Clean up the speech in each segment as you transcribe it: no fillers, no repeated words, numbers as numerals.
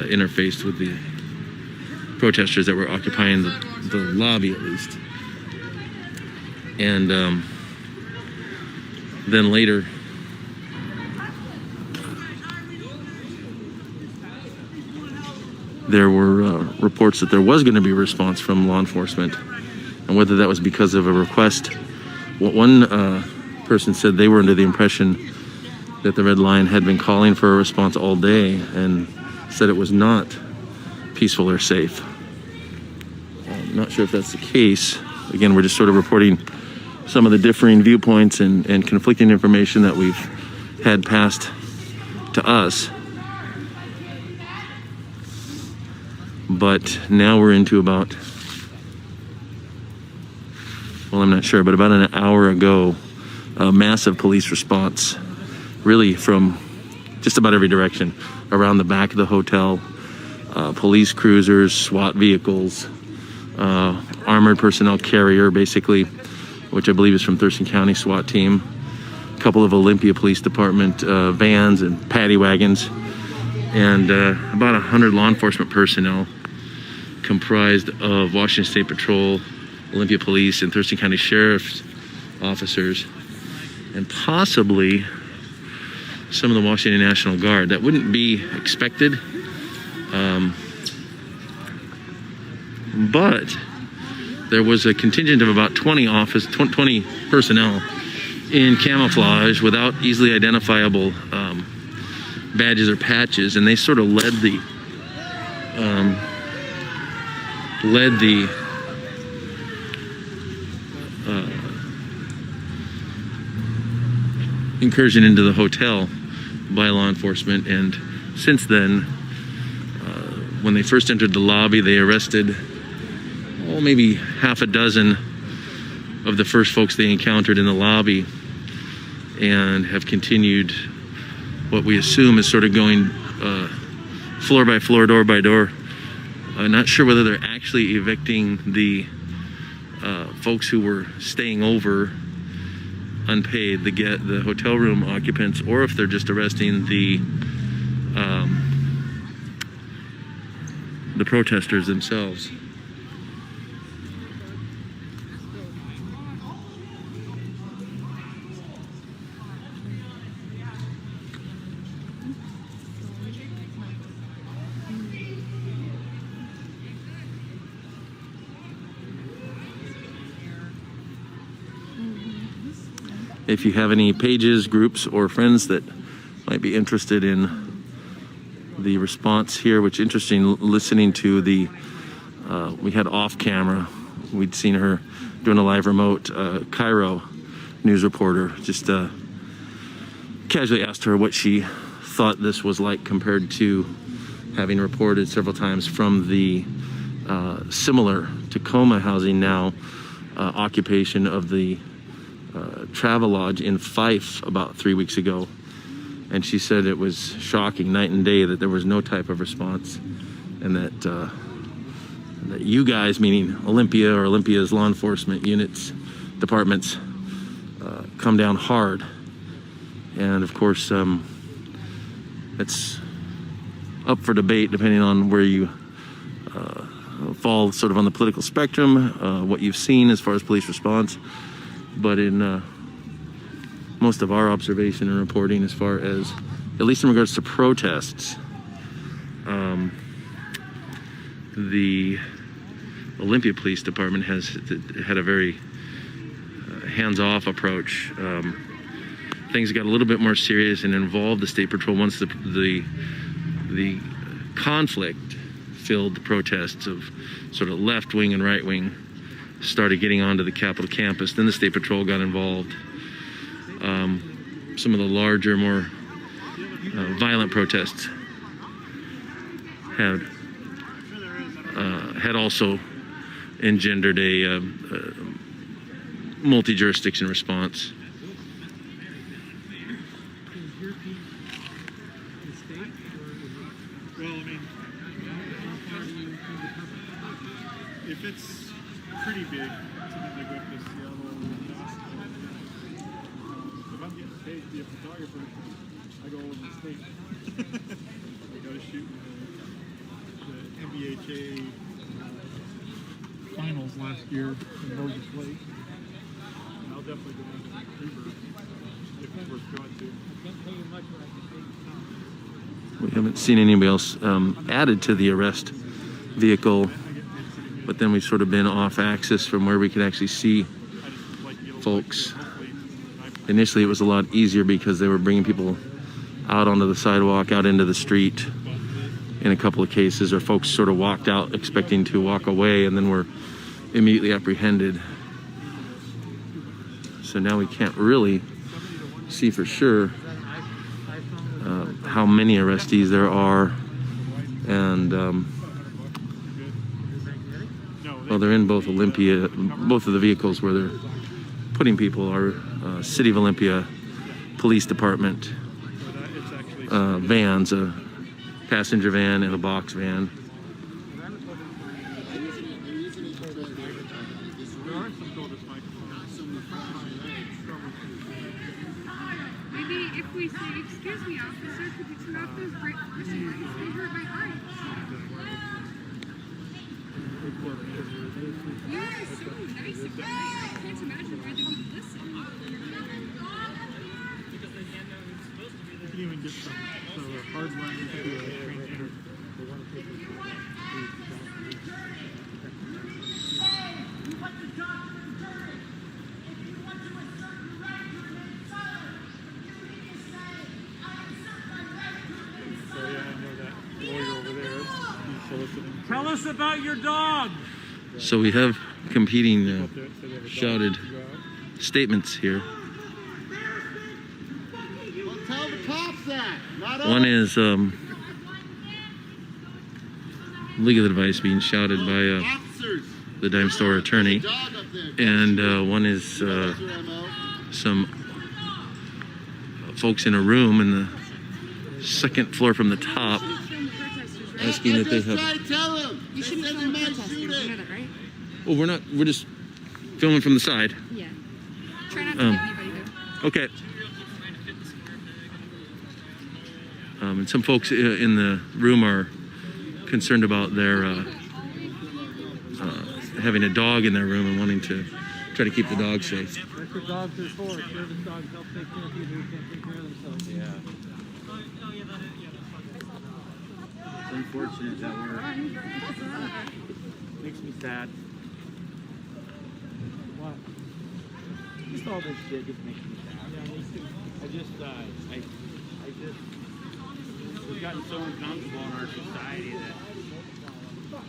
interfaced with the protesters that were occupying the lobby, at least. And then later, there were reports that there was going to be a response from law enforcement, and whether that was because of a request. One person said they were under the impression that the Red Line had been calling for a response all day and said it was not peaceful or safe. I'm not sure if that's the case. Again, we're just sort of reporting some of the differing viewpoints and conflicting information that we've had passed to us. But now we're into about, well, I'm not sure, but about an hour ago, a massive police response, really from just about every direction, around the back of the hotel, police cruisers, SWAT vehicles, armored personnel carrier, basically, which I believe is from Thurston County SWAT team, a couple of Olympia Police Department vans and paddy wagons, and about 100 law enforcement personnel comprised of Washington State Patrol, Olympia Police, and Thurston County Sheriff's officers, and possibly some of the Washington National Guard. That wouldn't be expected, but there was a contingent of about 20 personnel in camouflage without easily identifiable badges or patches, and they sort of led the incursion into the hotel by law enforcement. And since then, when they first entered the lobby, they arrested maybe half a dozen of the first folks they encountered in the lobby, and have continued what we assume is sort of going floor by floor, door by door. Not sure whether they're actually evicting the folks who were staying over unpaid, the hotel room occupants, or if they're just arresting the protesters themselves. If you have any pages, groups, or friends that might be interested in the response here, which interesting, listening to we had off camera, we'd seen her doing a live remote Cairo news reporter, just casually asked her what she thought this was like compared to having reported several times from the similar Tacoma housing now occupation of the Travelodge in Fife about 3 weeks ago. And she said it was shocking night and day that there was no type of response, and that you guys, meaning Olympia or Olympia's law enforcement units, departments, come down hard. And of course, it's up for debate depending on where you fall sort of on the political spectrum, what you've seen as far as police response. But in most of our observation and reporting, as far as, at least in regards to protests, the Olympia Police Department has had a very hands-off approach. Things got a little bit more serious and involved the State Patrol once the conflict filled the protests of sort of left-wing and right-wing started getting onto the Capitol campus. Then the State Patrol got involved. Some of the larger, more violent protests had also engendered a multi-jurisdiction response. If it's pretty big, typically go up to Seattle. If I'm getting paid to be a photographer, I go over the state. I go to shoot. NHA finals last year in Moses Lake. And I'll definitely go into Vancouver if it's worth going to. I can't tell you much, but I can We haven't seen anybody else added to the arrest vehicle, but then we've sort of been off axis from where we could actually see folks. Initially, it was a lot easier because they were bringing people out onto the sidewalk, out into the street in a couple of cases, or folks sort of walked out expecting to walk away and then were immediately apprehended. So now we can't really see for sure how many arrestees there are, and well, they're in both Olympia, both of the vehicles where they're putting people are City of Olympia Police Department vans, a passenger van and a box van. Maybe if we say, excuse me, officer, could you turn off those bright flashing lights? They hurt my eyes. You are so nice and kind. I can't imagine why they would listen. You can even get some hard lines to transgender. Tell us about your dog. So we have competing shouted statements here. Well, tell the cops that. Not One is legal advice being shouted by officers. the dime store attorney, Dog up there. and one is That's your MO. some folks in a room in the second floor from the top asking that they have. Tell him. You shouldn't They film might protesters, shoot you it. know that, right? Well, we're just filming from the side. Yeah. Try not to hit anybody though. Okay. And some folks in the room are concerned about their having a dog in their room and wanting to try to keep the dog safe. That's what dogs are for. Service dogs help take care of people who can't take care of themselves. Yeah. It's unfortunate that makes me sad. What? Just all this shit just makes me sad. Yeah, me too. We've gotten so uncomfortable in our society that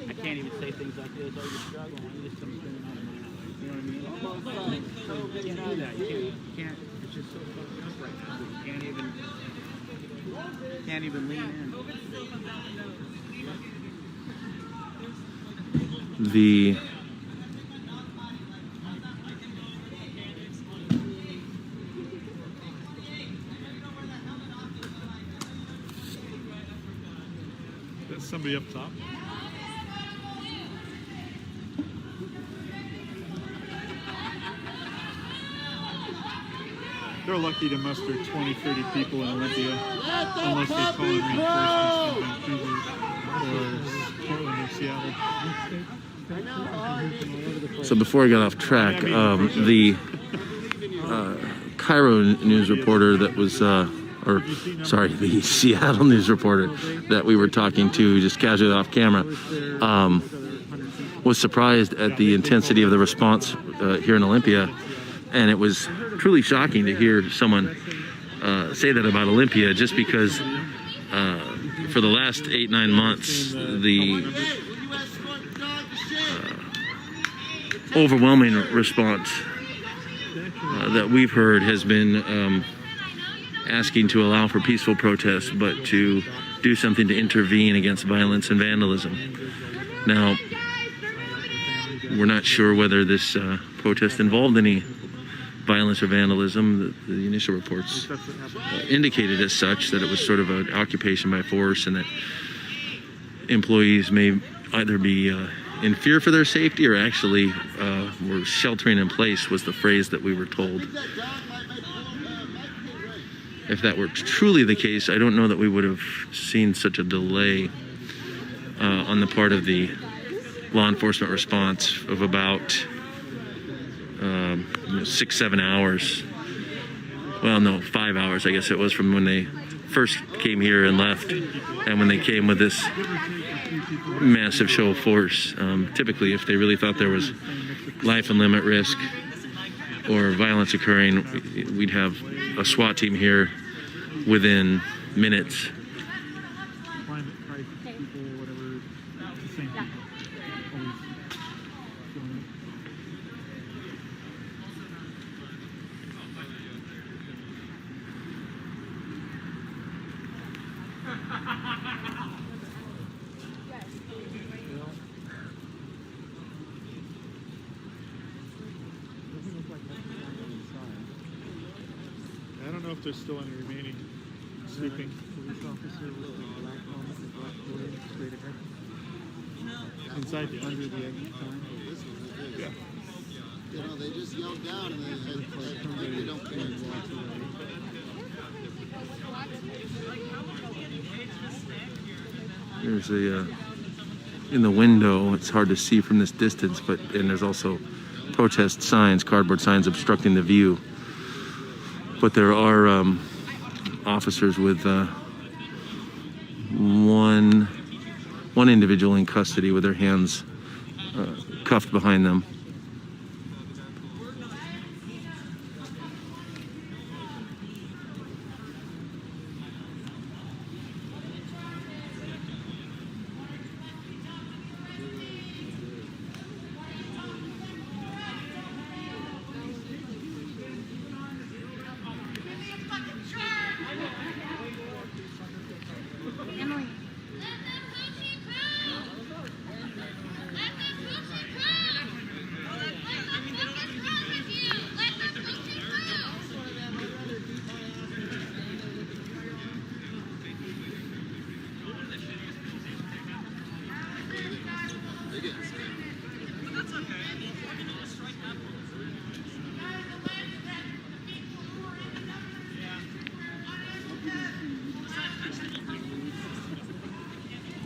I can't even say things like this. Oh, you're struggling. I'm just something out of my life. You know what I mean? So you can't do that. You can't. It's just so fucked up right now. You can't even lean in. The That's somebody up top. They're lucky to muster 20, 30 people in Olympia, unless they call in reinforcements from Vancouver or Portland or Seattle. So before I got off track, the Cairo news reporter that was, the Seattle news reporter that we were talking to just casually off camera, was surprised at the intensity of the response here in Olympia. And it was truly shocking to hear someone say that about Olympia, just because for the last 8-9 months, the overwhelming response that we've heard has been asking to allow for peaceful protests, but to do something to intervene against violence and vandalism. Now, we're not sure whether this protest involved any violence or vandalism. The initial reports indicated as such, that it was sort of an occupation by force, and that employees may either be in fear for their safety or actually were sheltering in place, was the phrase that we were told. If that were truly the case, I don't know that we would have seen such a delay on the part of the law enforcement response of about 6-7 hours. Well, no, 5 hours, I guess it was, from when they first came here and left, and when they came with this massive show of force. Typically, if they really thought there was life and limb at risk or violence occurring, we'd have a SWAT team here within minutes. Climate crisis people, whatever, the same people. Always showing up. Doesn't look like much is on the inside. I don't know if there's still any remaining sleeping. Police officer with the black helmet and black hood straight ahead. Inside the under the exit sign. Yeah. You know, they just yelled down and they don't care. There's a in the window. It's hard to see from this distance, and there's also protest signs, cardboard signs obstructing the view. But there are officers with one individual in custody with their hands cuffed behind them. Emily.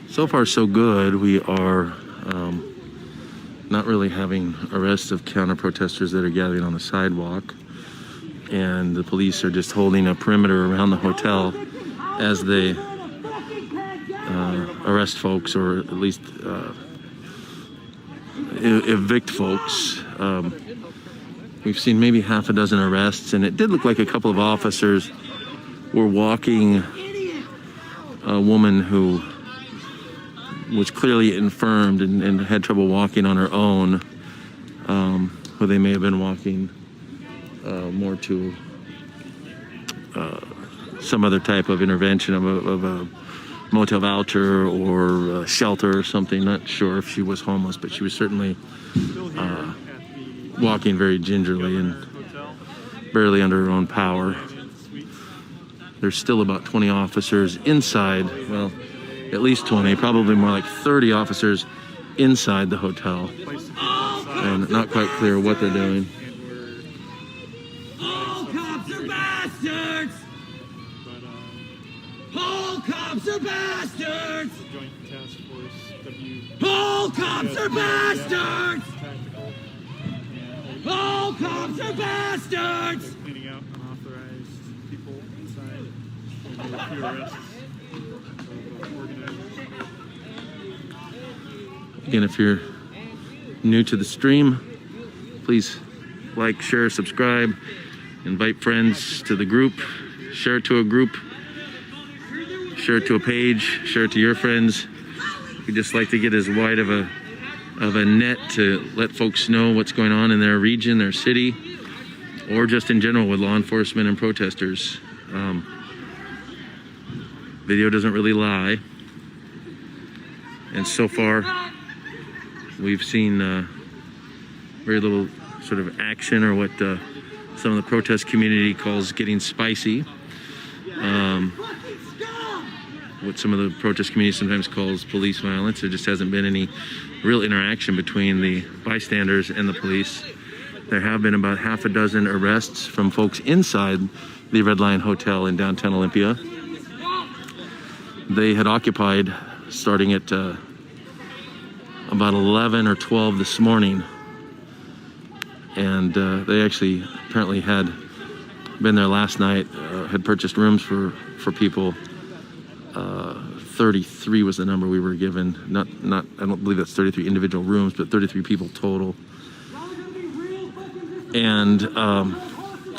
So far, so good. We are not really having arrests of counter-protesters that are gathering on the sidewalk. And the police are just holding a perimeter around the hotel as they arrest folks, or at least evict folks. We've seen maybe half a dozen arrests, and it did look like a couple of officers were walking a woman who was clearly infirmed and had trouble walking on her own, who they may have been walking more to some other type of intervention of a motel voucher or a shelter or something. Not sure if she was homeless, but she was certainly Still here at the walking very gingerly and hotel. barely under her own power. Suite. There's still about 20 officers inside, well, at least 20, probably more like 30 officers inside the hotel, Place to keep outside. and not quite clear what they're doing. And we're All cops are bastards! but All cops are bastards! Joint Task Force All cops are bastards! Tactical and All cops are bastards! cleaning out unauthorized people inside. And there were a few arrests of organizers. Again, if you're new to the stream, please like, share, subscribe, invite friends to the group, share it to a group, share it to a page, share it to your friends. We just like to get as wide of a net to let folks know what's going on in their region, their city, or just in general with law enforcement and protesters. Video doesn't really lie. And so far, we've seen very little sort of action, or what some of the protest community calls getting spicy. What some of the protest community sometimes calls police violence. There just hasn't been any real interaction between the bystanders and the police. There have been about half a dozen arrests from folks inside the Red Lion Hotel in downtown Olympia. They had occupied, starting at about 11 or 12 this morning. And they actually apparently had been there last night, had purchased rooms for people. 33 was the number we were given. Not. I don't believe that's 33 individual rooms, but 33 people total. And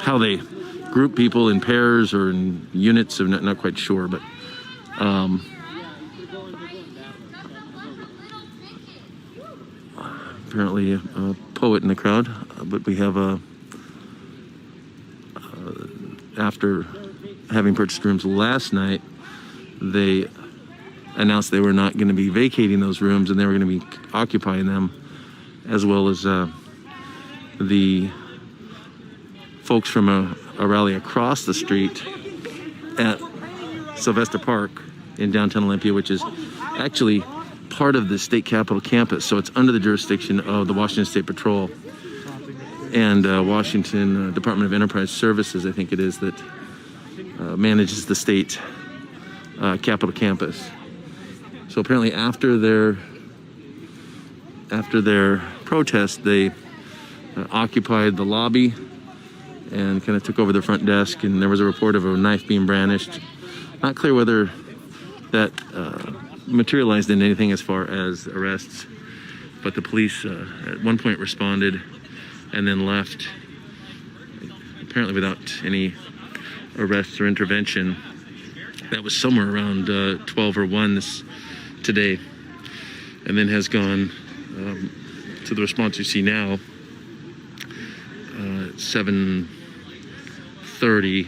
how they group people in pairs or in units, I'm not quite sure, but apparently a poet in the crowd. But we have after having purchased rooms last night, they announced they were not going to be vacating those rooms and they were going to be occupying them, as well as the folks from a rally across the street at Sylvester Park in downtown Olympia, which is actually part of the state capitol campus. So it's under the jurisdiction of the Washington State Patrol and Washington Department of Enterprise Services, I think it is, that manages the state capitol campus. So apparently after their protest, they occupied the lobby and kind of took over the front desk, and there was a report of a knife being brandished. Not clear whether that materialized in anything as far as arrests, but the police at one point responded and then left, apparently without any arrests or intervention. That was somewhere around 12 or 1 today, and then has gone to the response you see now. 7:30.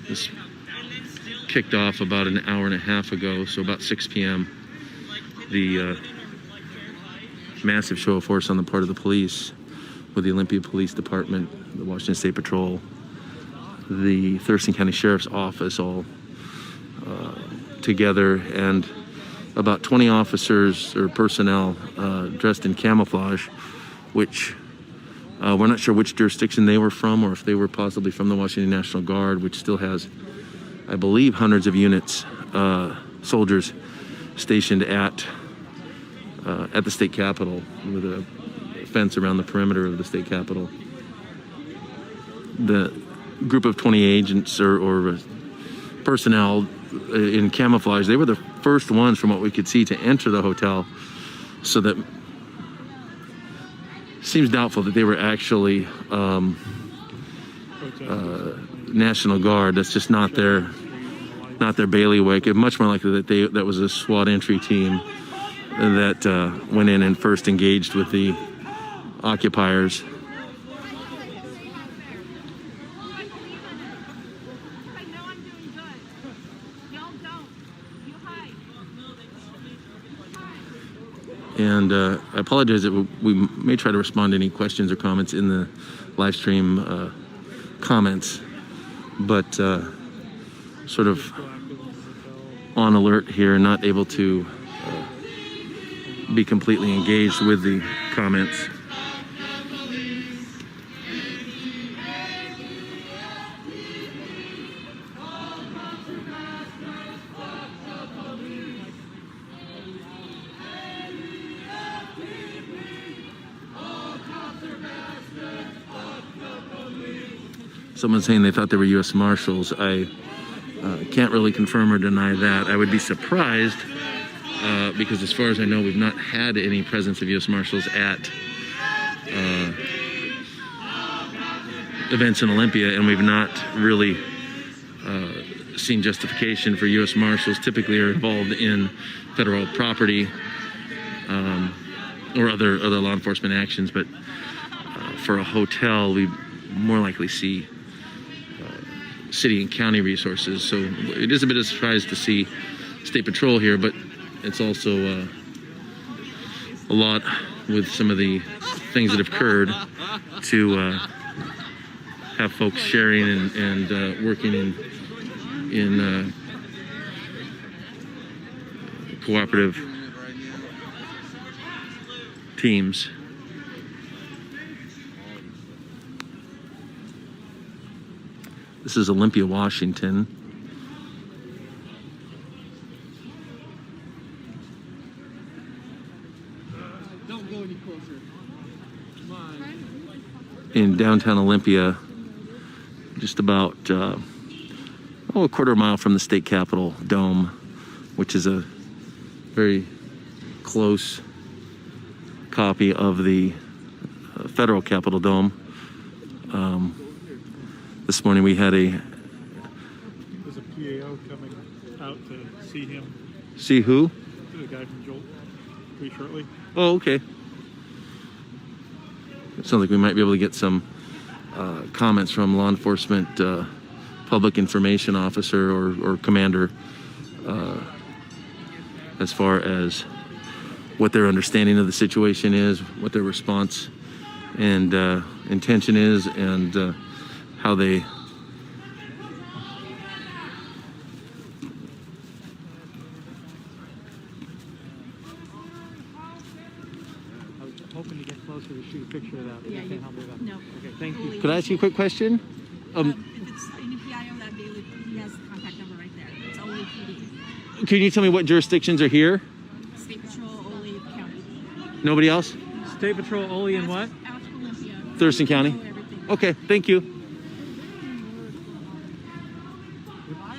This kicked off about an hour and a half ago, so about 6 p.m. The massive show of force on the part of the police, with the Olympia Police Department, the Washington State Patrol, the Thurston County Sheriff's Office, all together, and about 20 officers or personnel dressed in camouflage, which we're not sure which jurisdiction they were from, or if they were possibly from the Washington National Guard, which still has, I believe, hundreds of units, soldiers stationed at the state capitol, with a fence around the perimeter of the state capitol. The group of 20 agents or personnel in camouflage, they were the first ones, from what we could see, to enter the hotel, so that seems doubtful that they were actually National Guard. That's just not their bailiwick. It's much more likely that that was a SWAT entry team that went in and first engaged with the occupiers. And I apologize that we may try to respond to any questions or comments in the live stream comments, but sort of on alert here, not able to be completely engaged with the comments. Someone's saying they thought they were U.S. Marshals. I can't really confirm or deny that. I would be surprised because, as far as I know, we've not had any presence of U.S. Marshals at events in Olympia, and we've not really seen justification for U.S. Marshals. Typically are involved in federal property or other law enforcement actions, but for a hotel, we more likely see city and county resources. So it is a bit of a surprise to see State Patrol here, but it's also a lot with some of the things that have occurred to have folks sharing and working in cooperative teams. This is Olympia, Washington. Don't go any closer. Come on. in downtown Olympia, just about a quarter mile from the state capitol dome, which is a very close copy of the federal capitol dome. This morning we had There's a PAO coming out to see him. see who? The guy from Jolt, pretty shortly. Oh, okay. It sounds like we might be able to get some comments from law enforcement, public information officer or commander, as far as what their understanding of the situation is, what their response and intention is, and how they I was hoping to get closer to shoot a picture of that, but Yeah, you can't help me with that. no. Okay, thank you. Could I ask you a quick question? If it's any PIO that day, he has the contact number right there. It's Ole PD. Can you tell me what jurisdictions are here? State Patrol, Ole County. Nobody else? State Patrol, Ole, and what? Out to Olympia. Thurston County? Know everything. Okay, thank you.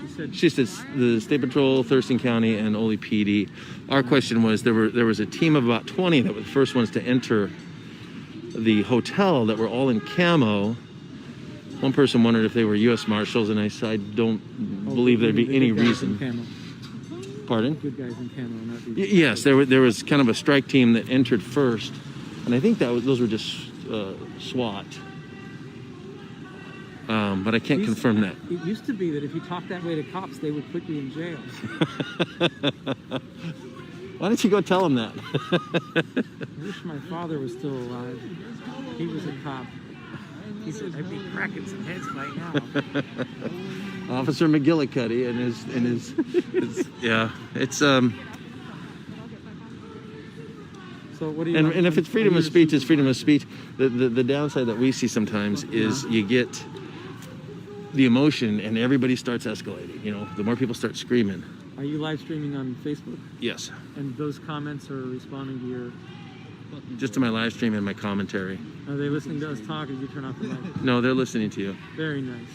She said She says the State Patrol, Thurston County, and Ole PD. Our question was there was a team of about 20 that were the first ones to enter the hotel that were all in camo. One person wondered if they were U.S. Marshals, and I said I don't believe there'd be any reason. Pardon? Good guys in camo, not Yes, there was kind of a strike team that entered first, and I think those were just SWAT. But I can't confirm that. It used to be that if you talked that way to cops, they would put you in jail. Why don't you go tell them that? I wish my father was still alive. He was a cop. He said, I'd be cracking some heads right now. Officer McGillicuddy and his yeah, it's So what do you and if it's freedom of speech, it's freedom of speech. The downside that we see sometimes is you get the emotion and everybody starts escalating. You know, the more people start screaming. Are you live streaming on Facebook? Yes, And those comments are responding to your... just to my live stream and my commentary. Are they listening to us talk, or did you turn off the mic? No, they're listening to you. Very nice.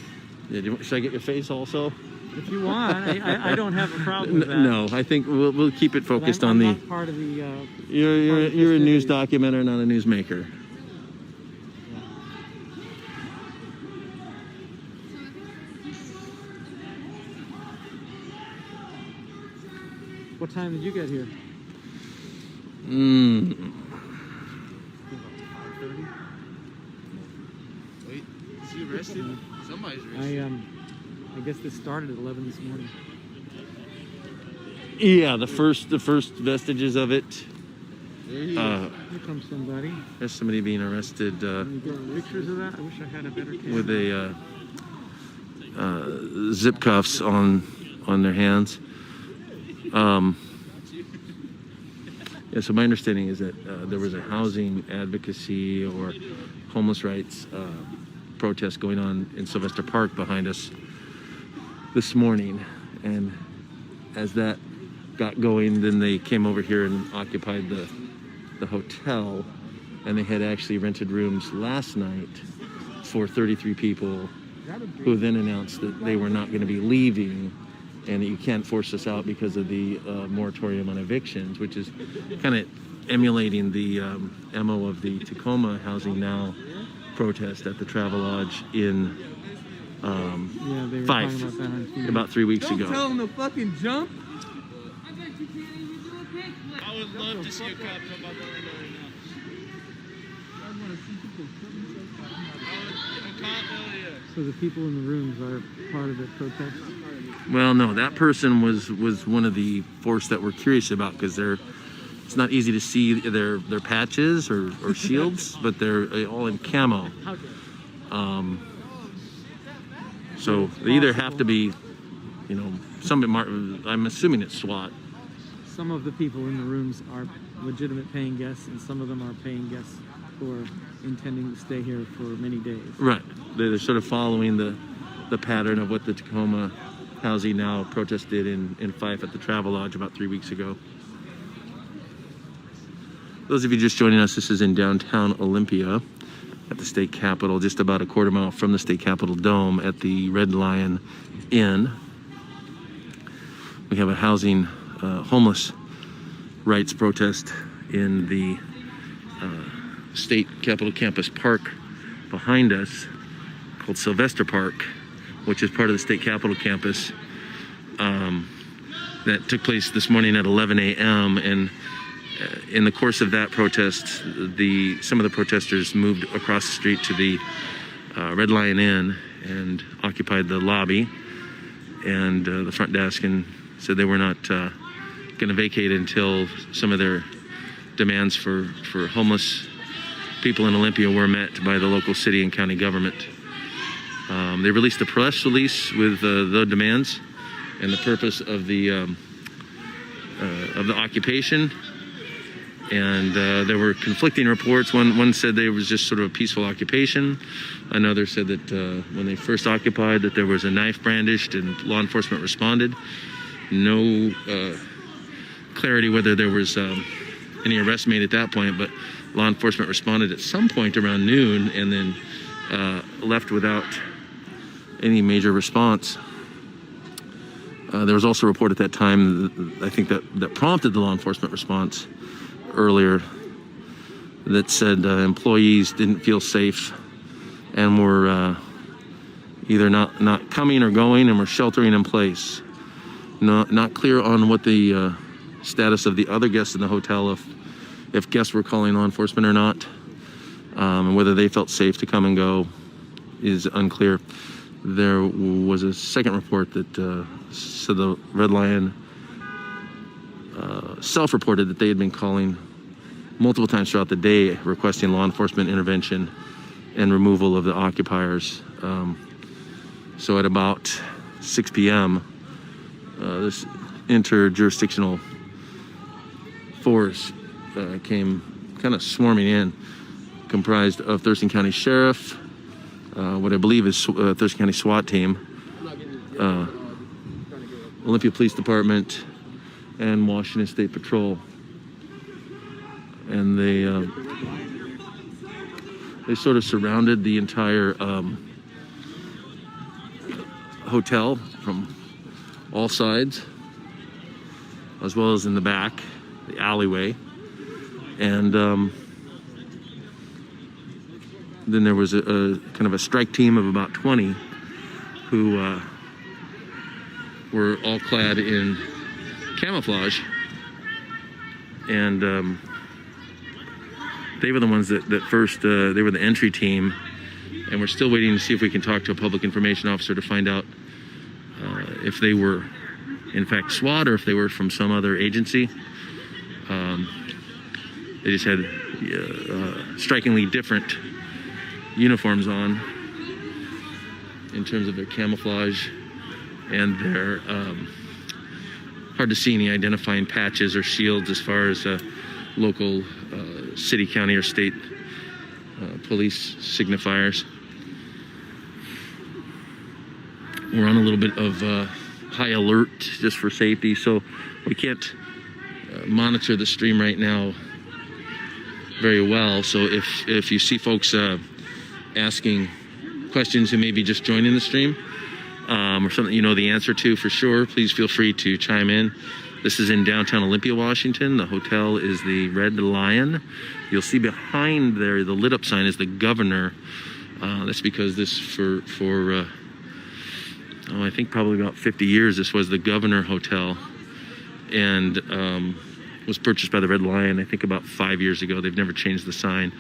Yeah, should I get your face also? If you want, I don't have a problem with that. No, I think we'll keep it But focused I'm on the. not part of the... You're a news documenter, not a newsmaker. What time did you get here? Wait, is he arrested? Somebody's arrested. I guess this started at 11 this morning. Yeah, the first vestiges of it. There he is. Here comes somebody. There's somebody being arrested Can you get pictures of that? I wish I had a better camera. with a zip cuffs on their hands. Yeah, so my understanding is that there was a housing advocacy or homeless rights protest going on in Sylvester Park behind us this morning, and as that got going, then they came over here and occupied the hotel, and they had actually rented rooms last night for 33 people, who then announced that they were not going to be leaving and that you can't force us out because of the moratorium on evictions, which is kind of emulating the MO of the Tacoma Housing Now protest at the Travelodge in Yeah, they were Fife, talking about that on TV. about 3 weeks Don't ago. tell him to fucking jump. I would love to see a cop jump out the window right now. So the people in the rooms are part of the protest? Well, no, that person was one of the force that we're curious about, because it's not easy to see their patches or shields, but they're all in camo. So they either have to be, you know, I'm assuming it's SWAT. Some of the people in the rooms are legitimate paying guests, and some of them are paying guests who are intending to stay here for many days. Right. They're sort of following the pattern of what the Tacoma Housing Now protest did in Fife at the Travelodge about 3 weeks ago. Those of you just joining us, this is in downtown Olympia at the state capitol, just about a quarter mile from the state capitol dome at the Red Lion Inn. We have a housing homeless rights protest in the state capitol campus park behind us called Sylvester Park, which is part of the state capitol campus. That took place this morning at 11 a.m. and in the course of that protest, some of the protesters moved across the street to the Red Lion Inn and occupied the lobby and the front desk, and said they were not going to vacate until some of their demands for homeless people in Olympia were met by the local city and county government. They released a press release with the demands and the purpose of the occupation. And there were conflicting reports. One said there was just sort of a peaceful occupation. Another said that when they first occupied, that there was a knife brandished and law enforcement responded. No clarity whether there was any arrests made at that point, but law enforcement responded at some point around noon and then left without any major response. There was also a report at that time, I think that prompted the law enforcement response earlier, that said employees didn't feel safe and were either not coming or going and were sheltering in place. Not clear on what the status of the other guests in the hotel, if guests were calling law enforcement or not, and whether they felt safe to come and go is unclear. There was a second report that said the Red Lion self-reported that they had been calling multiple times throughout the day requesting law enforcement intervention and removal of the occupiers. So at about 6 p.m., this interjurisdictional force came kind of swarming in, comprised of Thurston County Sheriff, what I believe is Thurston County SWAT team, Olympia Police Department, and Washington State Patrol. And they sort of surrounded the entire hotel from all sides, as well as in the back, the alleyway. And then there was a kind of a strike team of about 20 who were all clad in camouflage, and they were the ones that first, they were the entry team, and we're still waiting to see if we can talk to a public information officer to find out if they were in fact SWAT or if they were from some other agency. They just had strikingly different uniforms on in terms of their camouflage and their hard to see any identifying patches or shields as far as local city, county, or state police signifiers. We're on a little bit of high alert just for safety, so we can't monitor the stream right now very well. So if you see folks asking questions who may be just joining the stream, or something you know the answer to for sure, please feel free to chime in. This is in downtown Olympia, Washington. The hotel is the Red Lion. You'll see behind there, the lit up sign is the governor. That's because this for I think probably about 50 years, this was the Governor Hotel, and was purchased by the Red Lion, I think about 5 years ago. They've never changed the sign,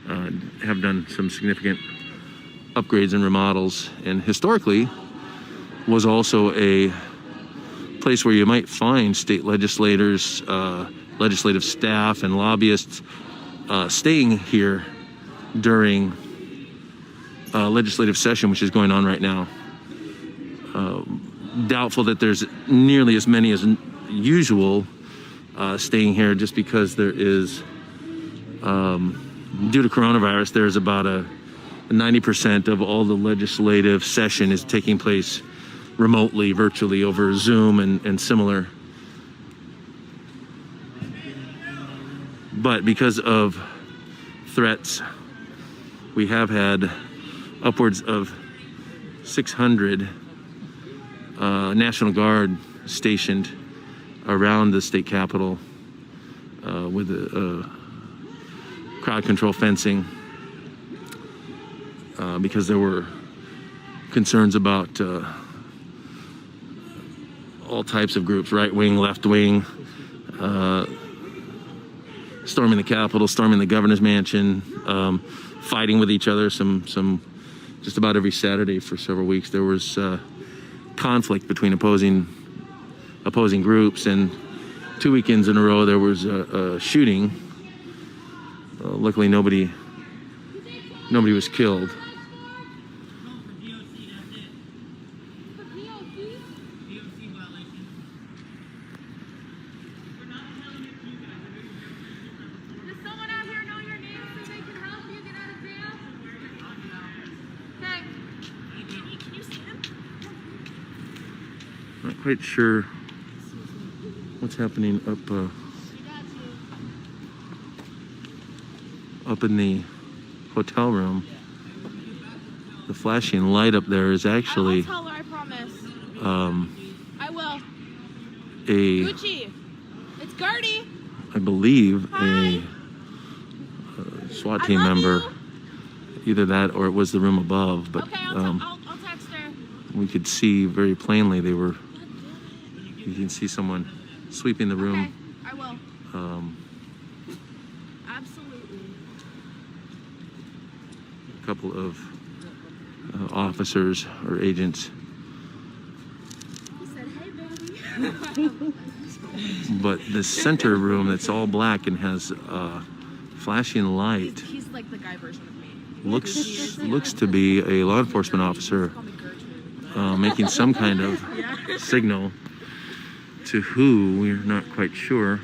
have done some significant upgrades and remodels, and historically was also a place where you might find state legislators, legislative staff, and lobbyists staying here during legislative session, which is going on right now. Doubtful that there's nearly as many as usual staying here, just because there is, due to coronavirus, there's about a 90% of all the legislative session is taking place remotely, virtually, over Zoom and similar. But because of threats, we have had upwards of 600 National Guard stationed around the state capitol with crowd control fencing because there were concerns about all types of groups, right wing, left wing, storming the Capitol, storming the governor's mansion, fighting with each other. Some just about every Saturday for several weeks there was conflict between opposing groups, and 2 weekends in a row there was a shooting. Luckily nobody was killed. Does someone out here know your name so they can help you get out of jail? Okay. Can you see him? Not quite sure what's happening up in the hotel room. The flashing light up there is actually I'll tell her, I promise. I will. a, Gucci. It's Gertie. I believe, Hi. a SWAT I team love member. you. Either that or it was the room above, but Okay, I'll text her. we could see very plainly you can see someone sweeping the room. Okay, I will. Absolutely. A couple of officers or agents, He said, hey, baby. but the center room that's all black and has flashing light He's like the guy version of me. looks to be a law enforcement officer Call me Gertrude. making some kind of signal to who, we're not quite sure.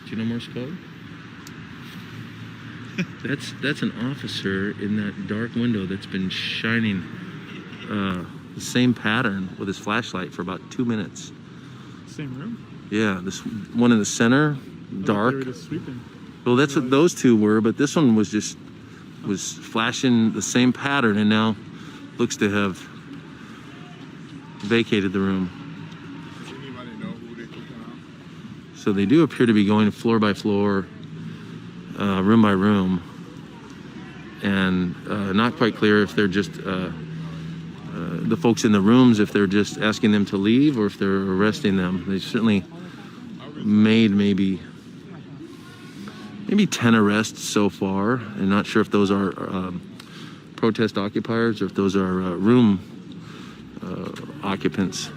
Do you know Morse code? That's an officer in that dark window that's been shining the same pattern with his flashlight for about 2 minutes. Same room? Yeah, this one in the center, dark. They were just sweeping. Well, that's what those two were, but this one was flashing the same pattern, and now looks to have vacated the room. Does anybody know who they took out? So they do appear to be going floor by floor, room by room, and not quite clear if they're just the folks in the rooms, if they're just asking them to leave or if they're arresting them. They certainly made maybe 10 arrests so far, and not sure if those are protest occupiers or if those are room occupants.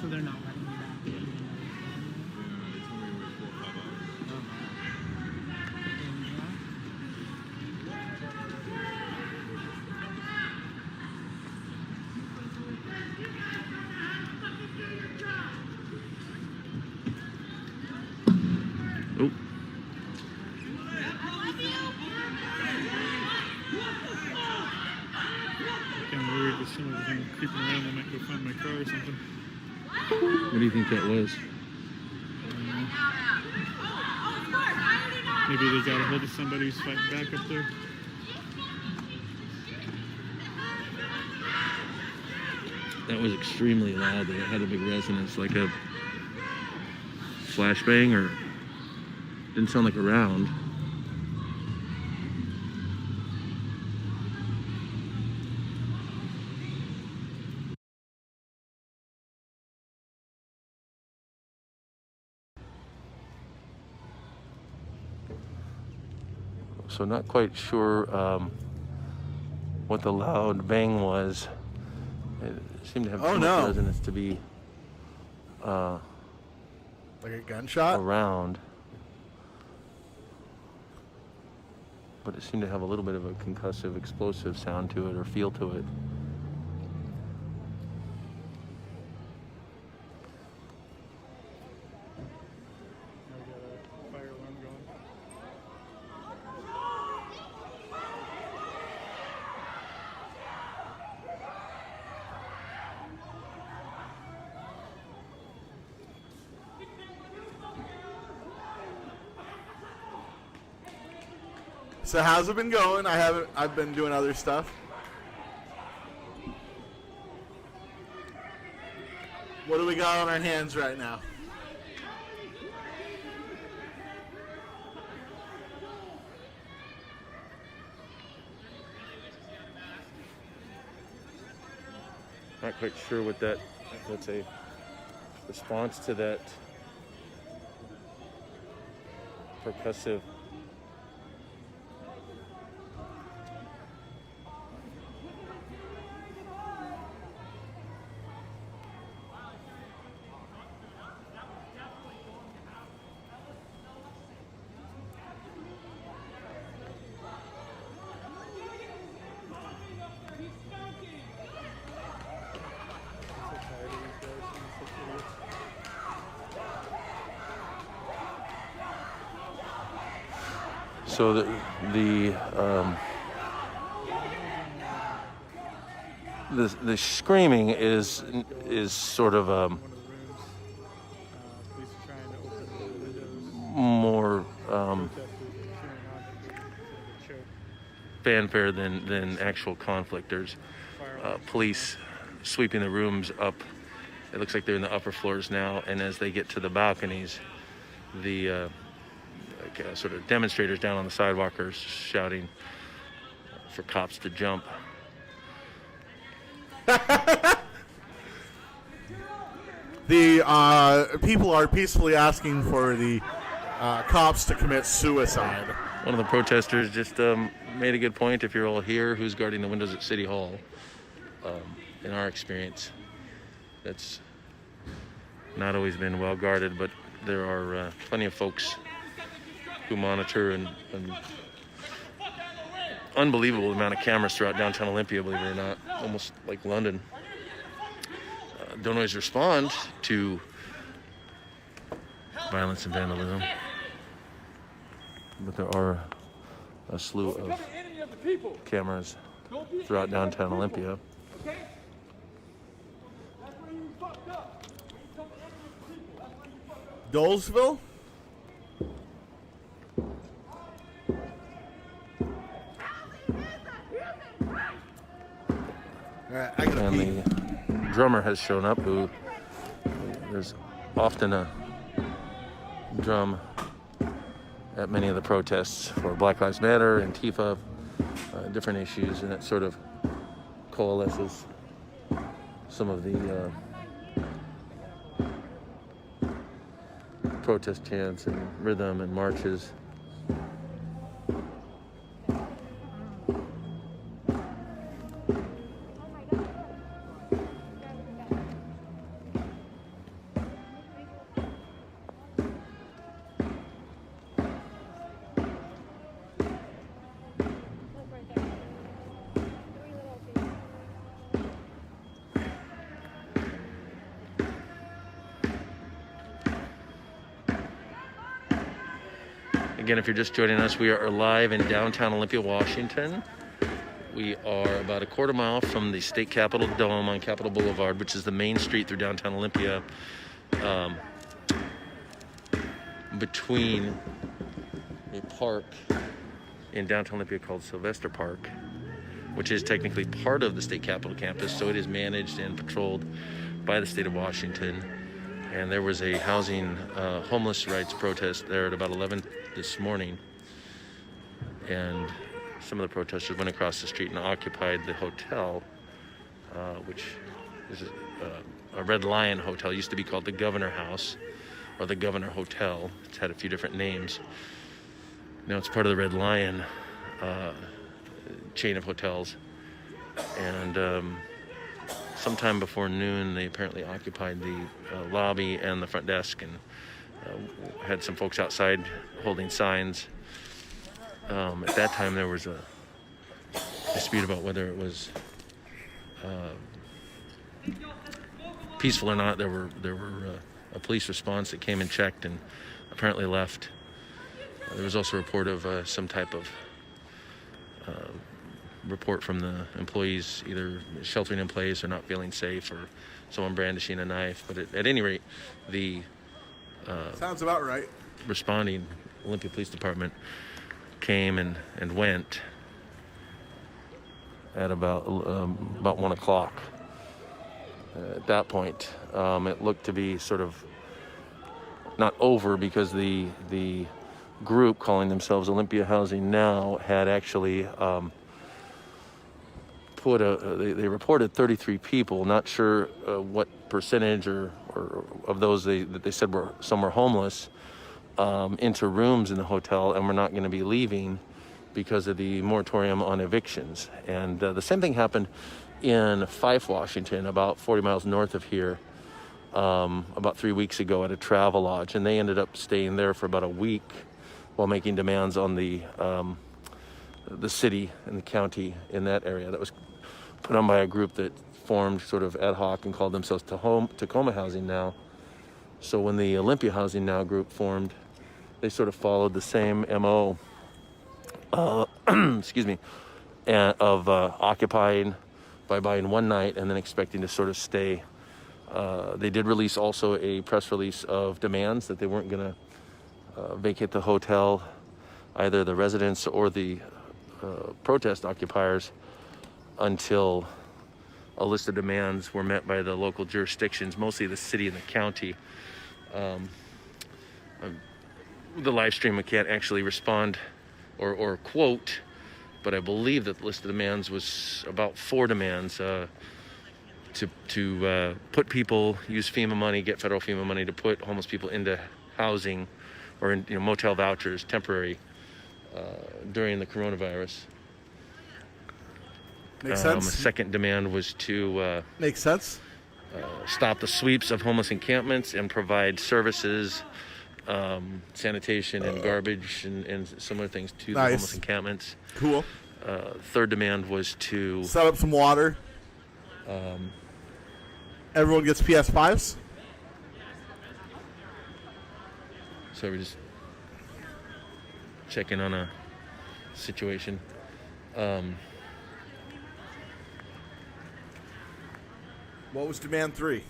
So they're not letting me back. Oh, Kind of worried that some of them creeping around. They might go find my car or something. what do you think that was? Maybe they got a hold of somebody who's fighting back up there. That was extremely loud. It had a big resonance, like a flashbang, or didn't sound like a round. So not quite sure what the loud bang was. It seemed to have too much resonance to be Like a gunshot? around. but it seemed to have a little bit of a concussive, explosive sound to it or feel to it. Now we got a fire alarm going. So how's it been going? I've been doing other stuff. What do we got on our hands right now? Not quite sure what that's a response to that percussive. I'm so tired of these guys being such idiots. So the screaming is sort of One of the rooms, police are trying to open the windows. more Protesters are cheering on them. It's like a choke. fanfare than actual conflict. There's police sweeping the rooms up. It looks like they're in the upper floors now, and as they get to the balconies, the sort of demonstrators down on the sidewalk are shouting for cops to jump. The people are peacefully asking for the cops to commit suicide. One of the protesters just made a good point. If you're all here, who's guarding the windows at City Hall? In our experience, that's not always been well guarded, but there are plenty of folks who monitor and unbelievable amount of cameras throughout downtown Olympia, believe it or not, almost like London. Don't always respond to violence and vandalism, but there are a slew of cameras throughout downtown Olympia. Dolesville? Alright, I gotta And pee. the drummer has shown up, who there's often a drum at many of the protests for Black Lives Matter, Antifa, different issues, and it sort of coalesces some of the protest chants and rhythm and marches. Again, if you're just joining us, we are live in downtown Olympia, Washington. We are about a quarter mile from the State Capitol Dome on Capitol Boulevard, which is the main street through downtown Olympia, between a park in downtown Olympia called Sylvester Park, which is technically part of the State Capitol campus, so it is managed and patrolled by the state of Washington. And there was a housing homeless rights protest there at about 11 this morning. And some of the protesters went across the street and occupied the hotel, which is a Red Lion hotel. It used to be called the Governor House or the Governor Hotel. It's had a few different names. Now it's part of the Red Lion chain of hotels. And sometime before noon, they apparently occupied the lobby and the front desk, and had some folks outside holding signs At that time, there was a dispute about whether it was peaceful or not. There were a police response that came and checked and apparently left. There was also a report of some type of report from the employees, either sheltering in place or not feeling safe, or someone brandishing a knife. But at any rate, the Sounds about right. responding Olympia Police Department came and went at about 1 o'clock. At that point, it looked to be sort of not over, because the group calling themselves Olympia Housing Now had actually they reported 33 people. Not sure what percentage or of those that they said some were homeless, into rooms in the hotel and were not going to be leaving because of the moratorium on evictions. And the same thing happened in Fife, Washington, about 40 miles north of here, about 3 weeks ago at a travel lodge, and they ended up staying there for about a week while making demands on the city and the county in that area. That was put on by a group that formed sort of ad hoc and called themselves Tacoma Housing Now. So when the Olympia Housing Now group formed, they sort of followed the same MO, excuse me, of occupying by buying one night and then expecting to sort of stay. They did release also a press release of demands that they weren't going to vacate the hotel, either the residents or the protest occupiers, until a list of demands were met by the local jurisdictions, mostly the city and the county. The live stream, I can't actually respond or quote, but I believe that the list of demands was about 4 demands. To put people, use FEMA money, get federal FEMA money to put homeless people into housing or in motel vouchers, temporary, during the coronavirus. Makes sense. A second demand was to Makes sense. stop the sweeps of homeless encampments and provide services, sanitation and garbage and similar things to the homeless encampments. Cool. Third demand was to Set up some water. Everyone gets PS5s. So we're just checking on a situation. What was demand 3?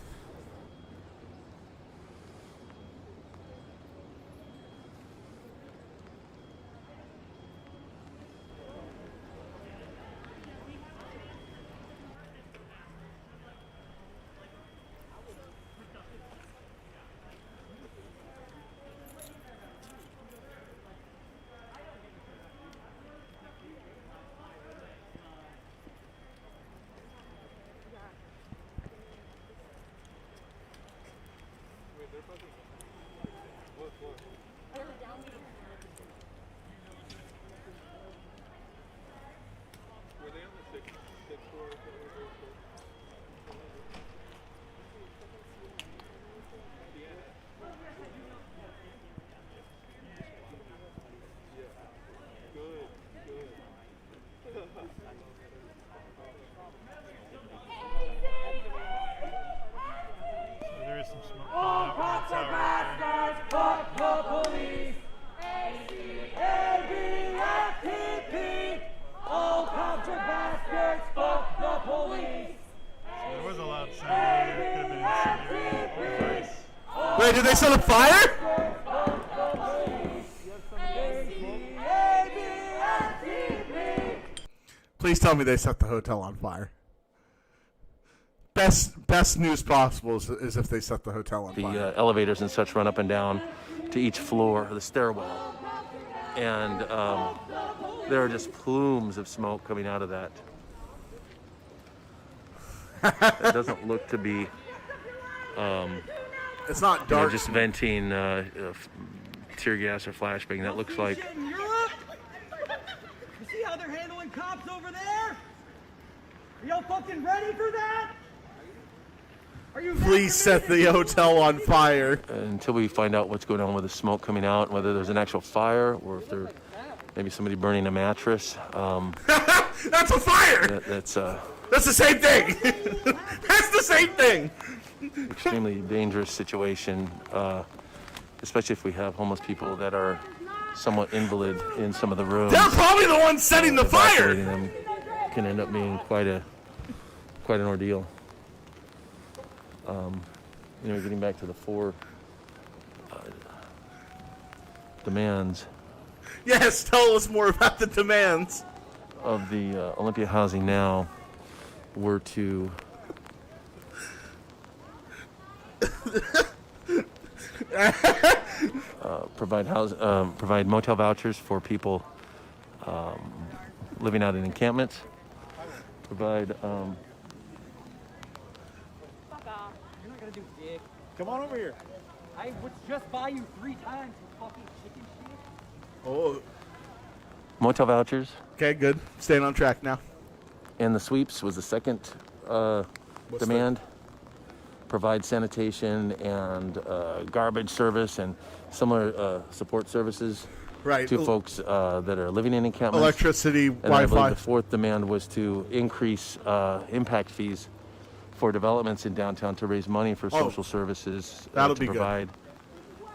There is some smoke coming out from the tower. There was a loud sound earlier. It could have been incendiary. Wait, did they set a fire? Please tell me they set the hotel on fire. Best news possible is if they set the hotel on fire. The elevators and such run up and down to each floor, the stairwell. And there are just plumes of smoke coming out of that. It doesn't look to be It's not dark. just venting tear gas or flashbang. That looks like You see how they're handling cops over there? Are y'all fucking ready for that? Are you Please set the hotel on fire. until we find out what's going on with the smoke coming out, whether there's an actual fire or if they're maybe somebody burning a mattress. That's a fire. That's That's the same thing. That's the same thing. extremely dangerous situation, especially if we have homeless people that are somewhat invalid in some of the rooms. They're probably the ones setting the fire. Evacuating them can end up being quite an ordeal. Getting back to the 4 demands Yes, tell us more about the demands. of the Olympia Housing Now were to provide motel vouchers for people living out in encampments. Provide Fuck off. You're not gonna do dick. Come on over here. I would just buy you 3 times for fucking chicken shit. Oh, motel vouchers, okay, good. Staying on track now. and the sweeps was the second demand. Provide sanitation and garbage service and similar support services Right. to folks that are living in encampments. Electricity, And I believe Wi-Fi. the 4th demand was to increase impact fees for developments in downtown to raise money for Oh, social services that'll to be good. provide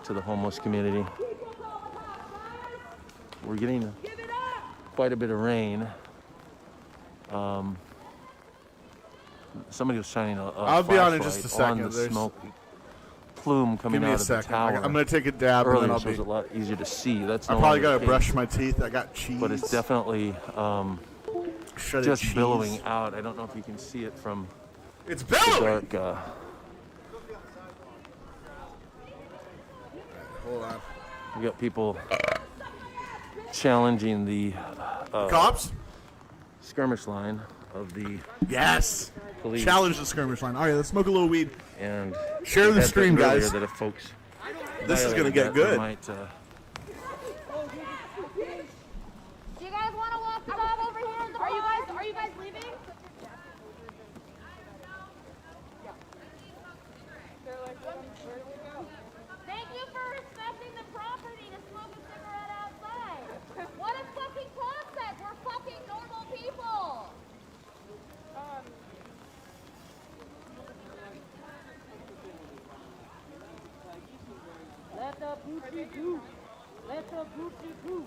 to the homeless community. We're getting quite a bit of rain. Somebody was shining a I'll be on in just a flashlight second. on the There's- smoke plume coming Give me out a of the second. tower. I'm gonna take a dab and Earlier, then I'll so it was be. a lot easier to see. That's I no probably longer gotta the brush case, my teeth. I got cheese. but it's definitely Shredded just cheese. billowing out. I don't know if you can see it from It's the billowing. dark. Hold on. We got people challenging the Cops? skirmish line of the Yes. police. Challenge the skirmish line. All right, let's smoke a little weed. And Share we the had stream, threatened earlier guys. That if folks This is gonna violated get that, good. they might, Do you guys want to walk the dog over here in the park? Are you guys leaving? Thank you for respecting the property to smoke a cigarette outside. What a fucking concept! We're fucking normal people. Let the Gucci do. Let the Gucci do.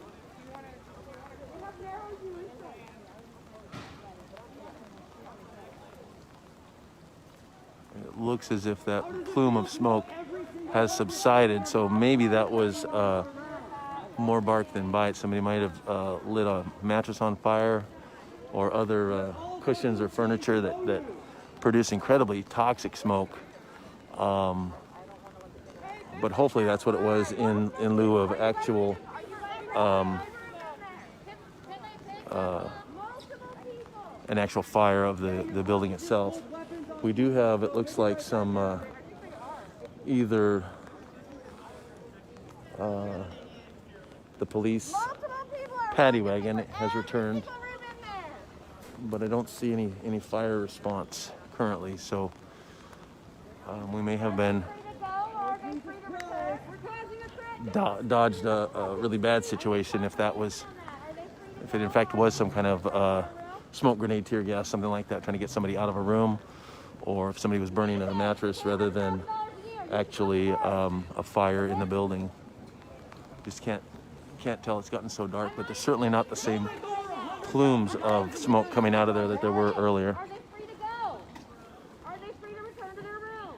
it looks as if that plume of smoke has subsided. So maybe that was more bark than bite. Somebody might have lit a mattress on fire or other cushions or furniture that produce incredibly toxic smoke. But hopefully that's what it was in lieu of actual an actual fire of the building itself. We do have, it looks like, some either the police paddy wagon has returned, but I don't see any fire response currently, so we may have been dodged a really bad situation if it in fact was some kind of smoke grenade, tear gas, something like that, trying to get somebody out of a room, or if somebody was burning a mattress rather than actually a fire in the building. Just can't tell, it's gotten so dark, but there's certainly not the same plumes of smoke coming out of there that there were earlier. Are they free to go? Are they free to return to their room?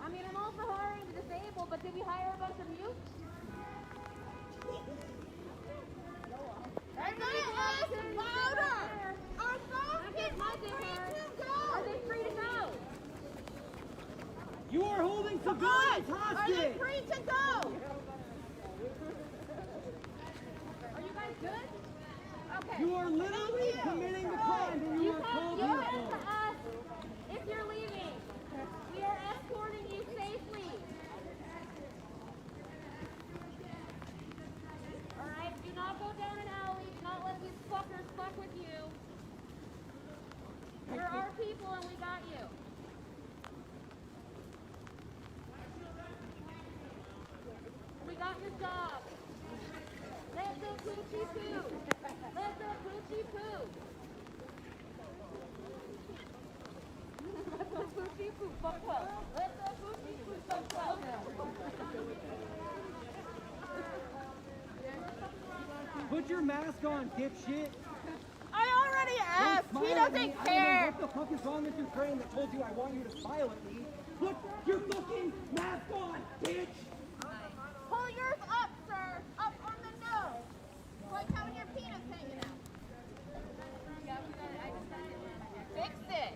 I mean, I'm all for hiring the disabled, but did we hire a bunch of mutes? And they ask louder! Are those people free to go? Are they free to go? You are holding civilians hostage. Are they free to go? Are you guys good? Okay. You are literally committing the crime that you are called You here have to for. us if you're leaving. We are escorting you safely. Alright, do not go down an alley. Do not let these fuckers fuck with you. You're our people and we got stop. Let the coochie poo. Let the coochie poo. Let the coochie poo. Fuck well. Let the coochie poo. Fuck well. Put your mask on, dipshit. I already asked. Don't He smile at doesn't me. I care. don't know what the fuck is wrong with your brain that told you I want you to smile at me. Put your fucking mask on, bitch. Pull yours up, sir. Up on the nose. Like having your penis hanging out. Fix it.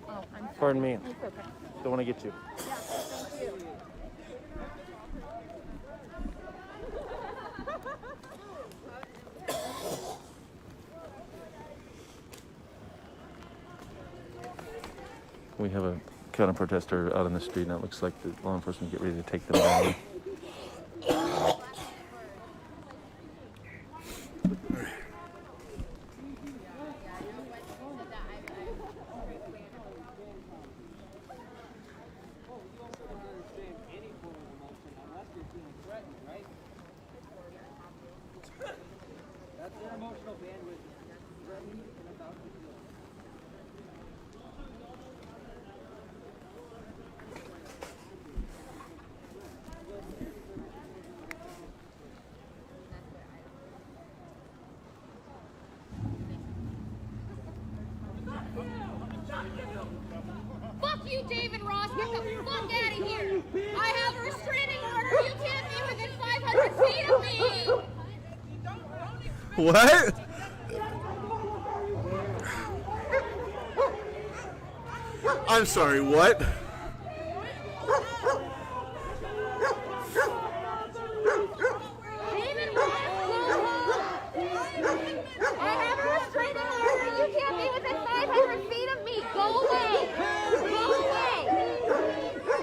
Oh, I'm sorry. Pardon me. It's okay. Don't want to get you. Yeah, thank you. We have a counter protester out on the street, and it looks like the law enforcement get ready to take them down. That's their emotional bandwidth. Threatening and about to kill. Fuck you, David Ross. Get the fuck out of here. I have a restraining order. You can't be within 500 feet of me. What? I'm sorry, what? David Ross, go home. I have a restraining order. You can't be within 500 feet of me. Go away. Go away.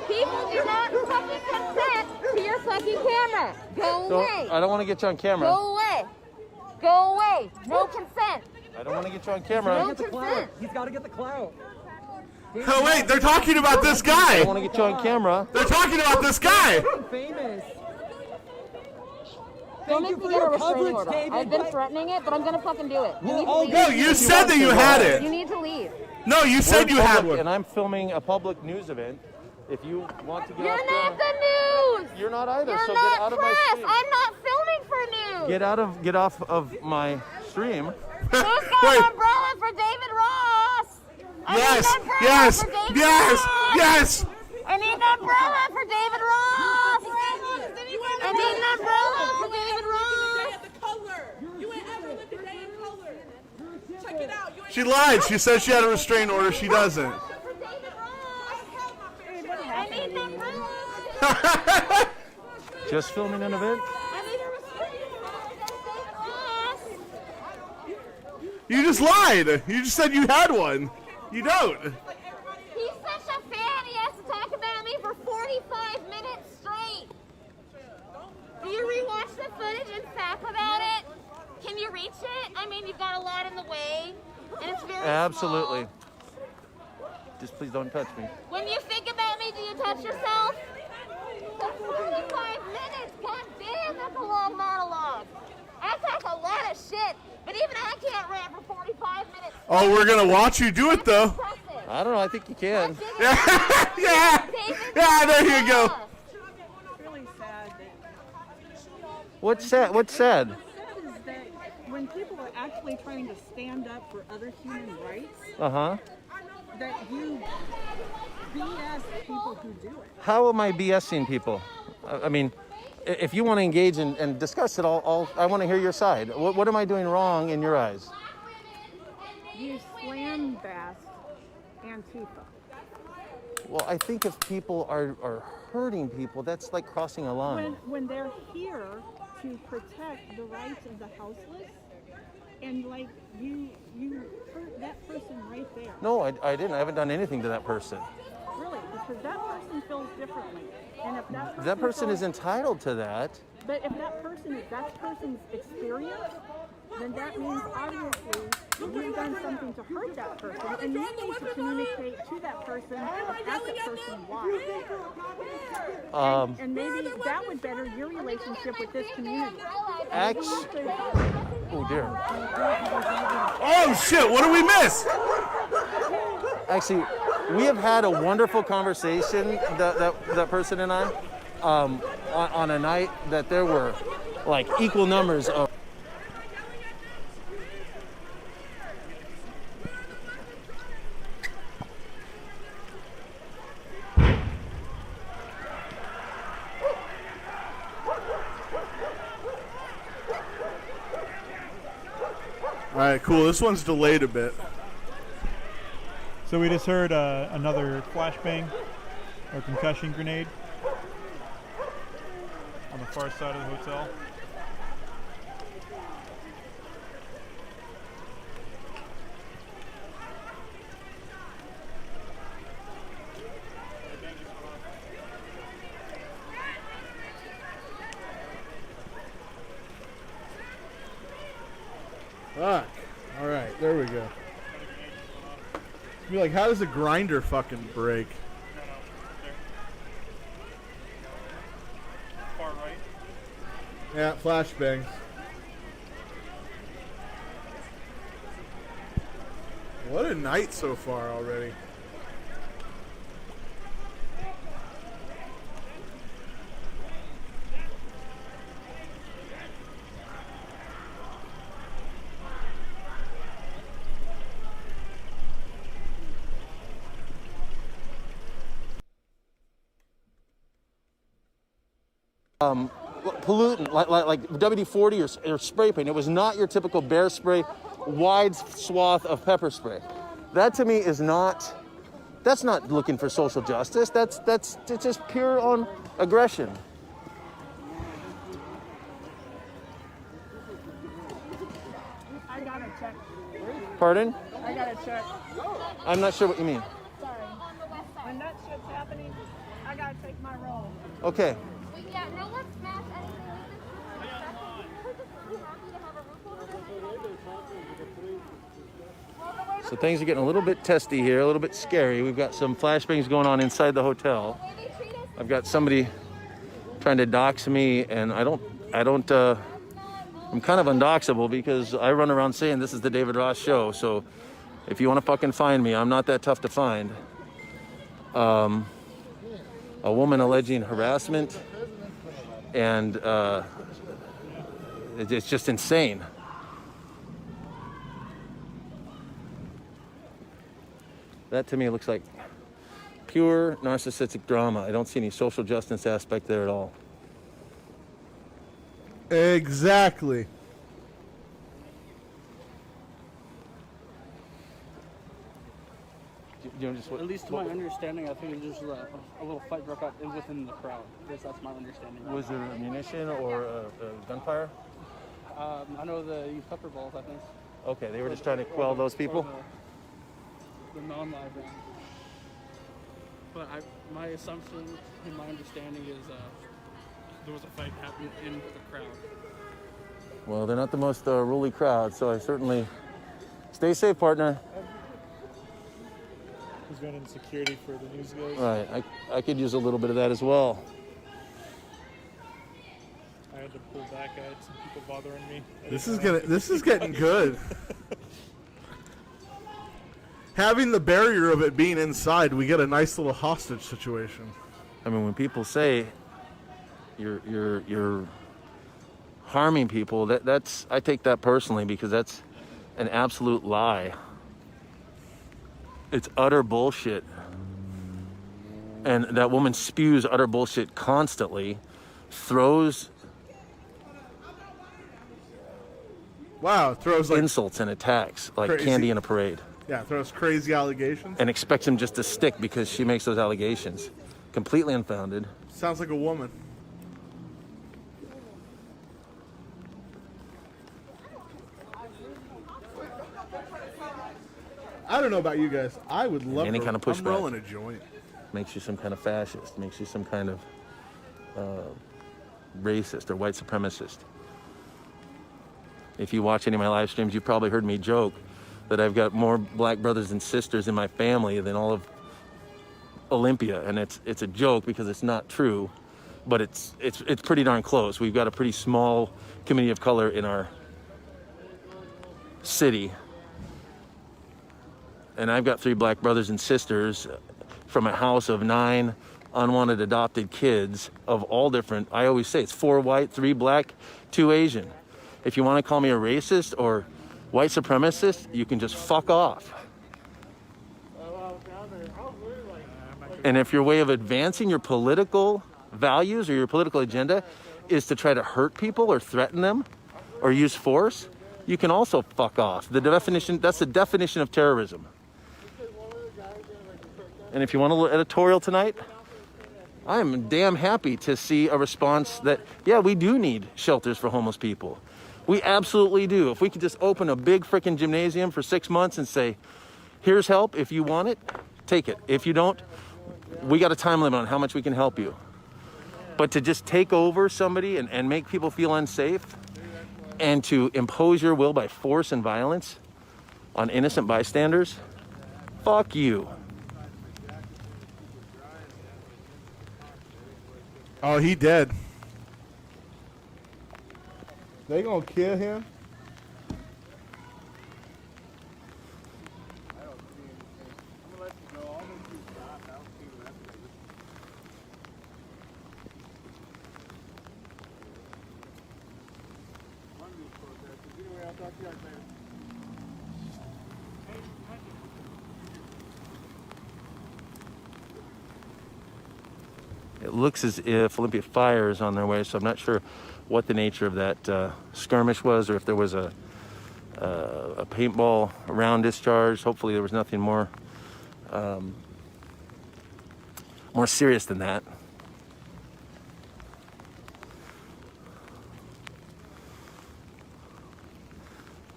People do not fucking consent to your fucking camera. Go away. I don't want to get you on camera. Go away. Go away. No consent. I don't want to get you on camera. No consent. He's got to get the clout. Oh wait, they're talking about this I guy. don't want to get you on camera. They're talking about this guy. Famous. Don't Thank make you me for get a your restraining coverage, order. David. I've been threatening it, but I'm gonna fucking do it. You need to Oh, leave. No, you said that you had You it. need to leave. No, you said you had And one. I'm filming a public news event. If you want to get You're off not camera, the news. you're not either. You're so not get out of my press. stream. I'm not filming for news. Get off of my stream. Who's got Wait. an umbrella for David Ross? I need Yes, an umbrella yes, for David yes, Ross. yes. I need an umbrella for David Ross. I need an umbrella for David Ross. You ain't ever lived a day in color. Check it out. You ain't She lied. She said she had a restraining order. She doesn't. For David Ross. I need an umbrella. Just filming an event. I need a restraining order against David Ross. You just lied. You just said you had one. You don't. He's such a fan. He has to talk about me for 45 minutes straight. Do you rewatch the footage and sap about it? Can you reach it? I mean, you've got a lot in the way, and it's very Absolutely. small. Just please don't touch me. When you think about me, do you touch yourself? For 45 minutes. God damn, that's a long monologue. I talk a lot of shit, but even I can't rant for 45 minutes. Oh, we're gonna watch you do it though. Impressive. I don't know. I think you can. Yeah. Yeah, there you go. It's really sad that What's sad? What's sad? is that when people are actually trying to stand up for other human rights, Uh-huh. that you BS people who do it. How am I BSing people? I mean, if you want to engage and discuss it, I want to hear your side. What am I doing wrong in your eyes? You slam bass Antifa. Well, I think if people are hurting people, that's like crossing a line. When they're here to protect the rights of the houseless, and like you hurt that person right there. No, I didn't. I haven't done anything to that person. Really, because that person feels differently. And if That person feels- is entitled to that. But if that person is that person's experience, then that means obviously you've done something to hurt that person, and you need to communicate to that person or ask that person why. And maybe that would better your relationship with this community. Oh dear. Oh shit! What did we miss? Actually, we have had a wonderful conversation, that person and I, on a night that there were like equal numbers of. All right, cool. This one's delayed a bit. So we just heard another flashbang or concussion grenade on the far side of the hotel. Fuck. All right, there we go. Be like, how does a grinder fucking break? Far right. Yeah, flashbangs. What a night so far already. Pollutant like WD-40 or spray paint. It was not your typical bear spray, wide swath of pepper spray. That to me is not. That's not looking for social justice. That's just pure on aggression. I gotta check. Pardon? I gotta check. I'm not sure what you mean. Sorry. When that shit's happening, I gotta take my role. Okay. Yeah, no one smash anything. We're just really happy to have a roof over their head. So things are getting a little bit testy here, a little bit scary. We've got some flashbangs going on inside the hotel. I've got somebody trying to dox me, and I'm kind of undoxable because I run around saying this is the David Ross Show. So if you want to fucking find me, I'm not that tough to find. A woman alleging harassment, and it's just insane. That to me looks like pure narcissistic drama. I don't see any social justice aspect there at all. Exactly. At least to my understanding, I think there's a little fight broke out within the crowd. That's my understanding. Was there ammunition or gunfire? I know they used pepper balls, I think. Okay, they were just trying to quell those people? The non-live round. But my assumption and my understanding is there was a fight happening in the crowd. Well, they're not the most ruly crowd, so I certainly... Stay safe, partner. He's running security for the news guys. Right, I could use a little bit of that as well. I had to pull back. I had some people bothering me. This is getting good. Having the barrier of it being inside, we get a nice little hostage situation. I mean, when people say you're harming people, that's I take that personally because that's an absolute lie. It's utter bullshit. And that woman spews utter bullshit constantly, throws throws like insults and attacks like crazy. candy in a parade. Yeah, throws crazy allegations. And expects him just to stick because she makes those allegations. Completely unfounded. Sounds like a woman. I don't know about you guys. I would love Any kind of pushback. I'm rolling a joint. Makes you some kind of fascist. Makes you some kind of racist or white supremacist. If you watch any of my live streams, you've probably heard me joke that I've got more black brothers and sisters in my family than all of Olympia, and it's a joke because it's not true, but it's pretty darn close. We've got a pretty small community of color in our city, and I've got 3 black brothers and sisters from a house of 9 unwanted adopted kids of all different. I always say it's 4 white, 3 black, 2 Asian. If you want to call me a racist or white supremacist, you can just fuck off. And if your way of advancing your political values or your political agenda is to try to hurt people or threaten them or use force, you can also fuck off. That's the definition of terrorism. And if you want a little editorial tonight, I am damn happy to see a response that, yeah, we do need shelters for homeless people. We absolutely do. If we could just open a big freaking gymnasium for 6 months and say, here's help. If you want it, take it. If you don't, we got a time limit on how much we can help you. But to just take over somebody and make people feel unsafe and to impose your will by force and violence on innocent bystanders, fuck you. Oh, he dead. They gonna kill him? It looks as if Olympia Fire is on their way, so I'm not sure what the nature of that skirmish was, or if there was a paintball round discharge. Hopefully there was nothing more more serious than that.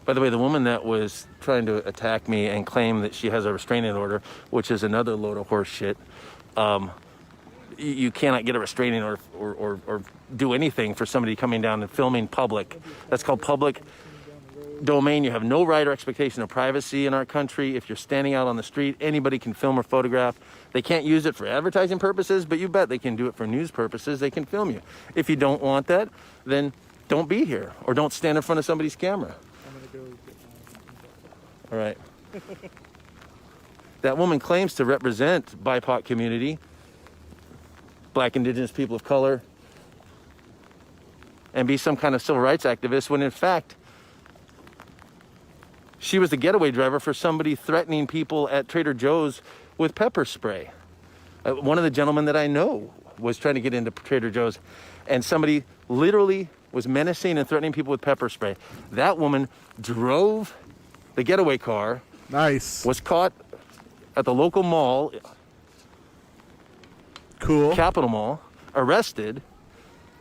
By the way, the woman that was trying to attack me and claim that she has a restraining order, which is another load of horse shit, you cannot get a restraining order or do anything for somebody coming down and filming public. That's called public domain. You have no right or expectation of privacy in our country. If you're standing out on the street, anybody can film or photograph. They can't use it for advertising purposes, but you bet they can do it for news purposes. They can film you. If you don't want that, then don't be here or don't stand in front of somebody's camera. All right. That woman claims to represent BIPOC community, Black, Indigenous people of color, and be some kind of civil rights activist, when in fact, she was the getaway driver for somebody threatening people at Trader Joe's with pepper spray. One of the gentlemen that I know was trying to get into Trader Joe's, and somebody literally was menacing and threatening people with pepper spray. That woman drove the getaway car. Nice. Was caught at the local mall. Cool. Capitol Mall, arrested,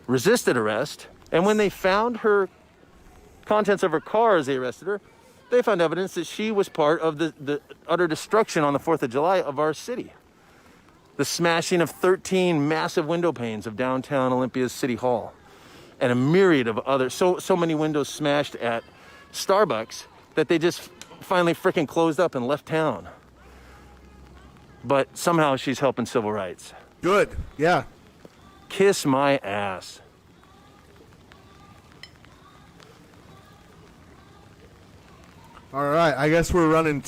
resisted arrest, and when they found her contents of her car as they arrested her, they found evidence that she was part of the utter destruction on the 4th of July of our city. The smashing of 13 massive window panes of downtown Olympia's City Hall, and a myriad of other, so many windows smashed at Starbucks that they just finally freaking closed up and left town. But somehow she's helping civil rights. Good, yeah. Kiss my ass. All right, I guess we're rolling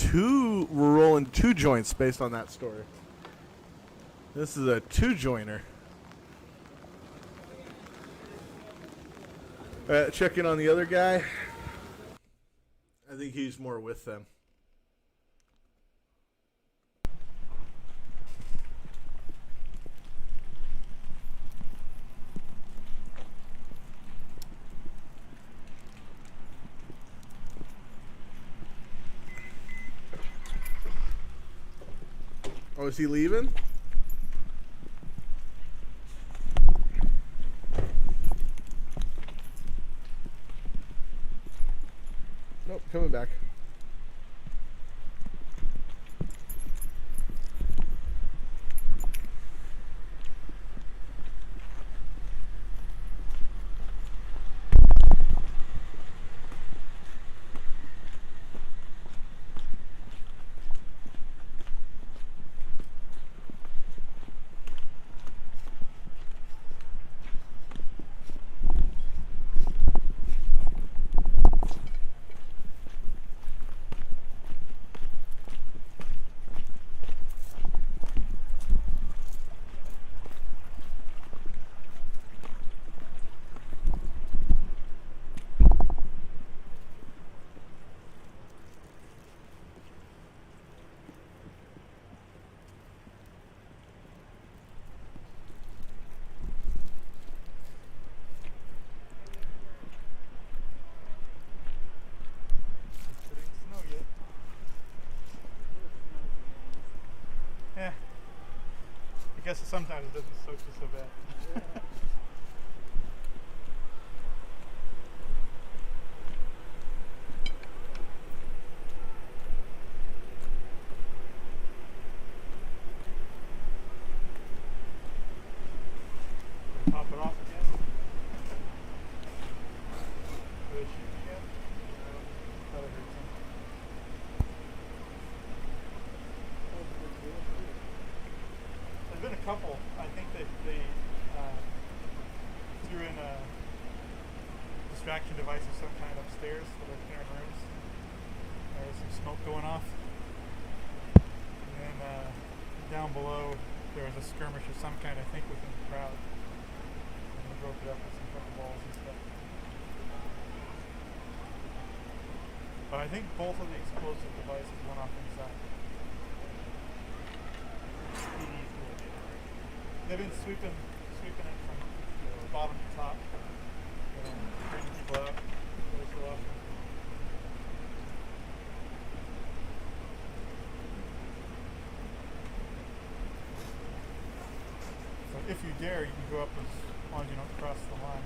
2 joints based on that story. This is a 2-joiner. Check in on the other guy. I think he's more with them. Oh, is he leaving? Nope, coming back. guess sometimes it doesn't soak you so bad. Pop it off again. Will it shoot again? Thought I heard something. There's been a couple. I think that they threw in a distraction device of some kind upstairs for their clearing rooms. There was some smoke going off. And then down below there was a skirmish of some kind, I think, within the crowd. And they broke it up with some couple balls and stuff. But I think both of the explosive devices went off inside. They've been sweeping it from bottom to top, bringing people out every so often. So if you dare, you can go up as long as you don't cross the line.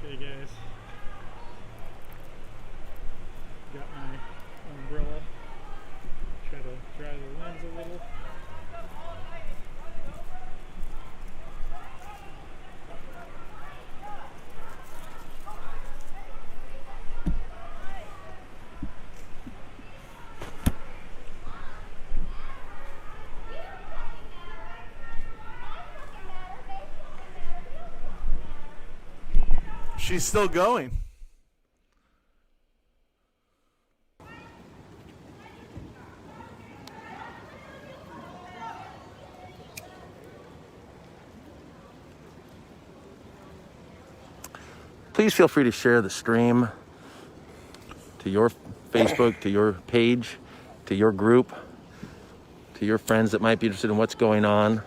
Hey guys, got my umbrella, try to dry the lens a little. She's still going. Please feel free to share the stream to your Facebook, to your page, to your group, to your friends that might be interested in what's going on.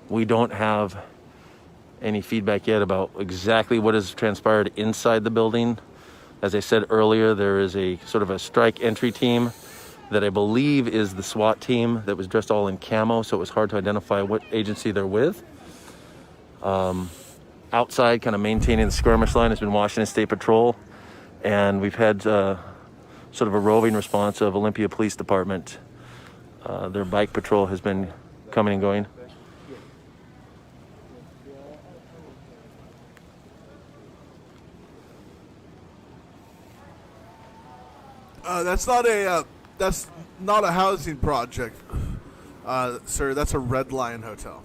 We don't have any feedback yet about exactly what has transpired inside the building. As I said earlier, there is a sort of a strike entry team that I believe is the SWAT team that was dressed all in camo, so it was hard to identify what agency they're with. Outside, kind of maintaining the skirmish line, has been Washington State Patrol, and we've had sort of a roving response of Olympia Police Department. Their bike patrol has been coming and going. That's not a housing project, sir. That's a Red Lion Hotel.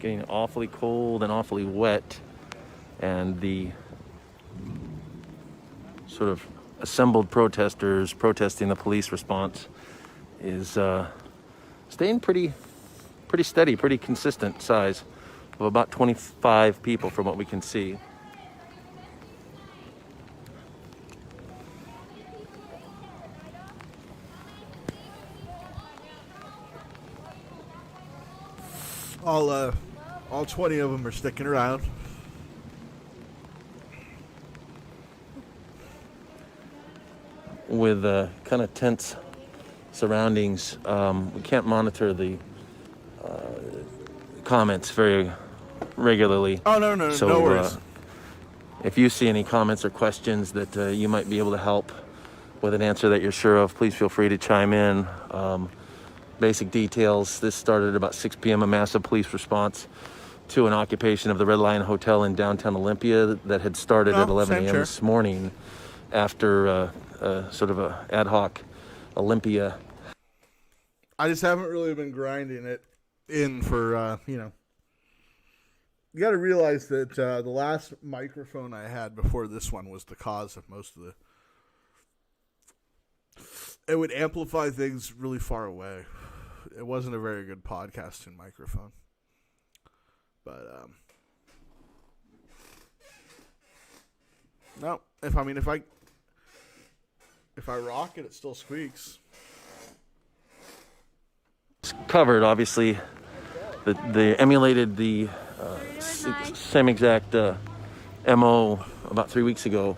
Getting awfully cold and awfully wet, and the sort of assembled protesters protesting the police response is staying pretty steady, pretty consistent size of about 25 people from what we can see. All 20 of them are sticking around. With kind of tense surroundings, we can't monitor the comments very regularly. Oh, no So worries. if you see any comments or questions that you might be able to help with an answer that you're sure of, please feel free to chime in. Basic details: this started at about 6 p.m. a massive police response to an occupation of the Red Lion Hotel in downtown Olympia that had started at 11 a.m. this morning after sort of a ad hoc Olympia. I just haven't really been grinding it in for, you got to realize that the last microphone I had before this one was the cause of most of it would amplify things really far away. It wasn't a very good podcasting microphone. But, no, if I rock it, it still squeaks. It's covered, obviously. They emulated the same exact MO about 3 weeks ago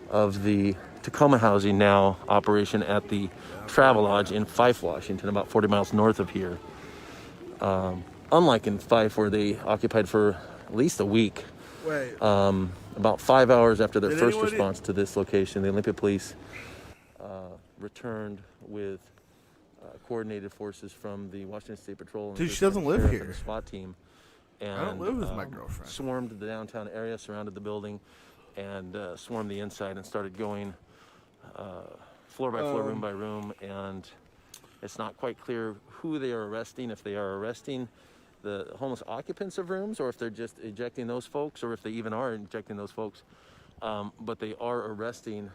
of the Tacoma Housing Now operation at the Travelodge in Fife, Washington, about 40 miles north of here. Unlike in Fife, where they occupied for at least a week. Wait. About 5 hours after their first response to this location, the Olympia police returned with coordinated forces from the Washington State Patrol. Dude, she doesn't live here. The SWAT team. And, I don't live with my girlfriend. Swarmed the downtown area, surrounded the building, and swarmed the inside and started going floor by floor, room by room. And it's not quite clear who they are arresting, if they are arresting the homeless occupants of rooms, or if they're just ejecting those folks, or if they even are ejecting those folks. But they are arresting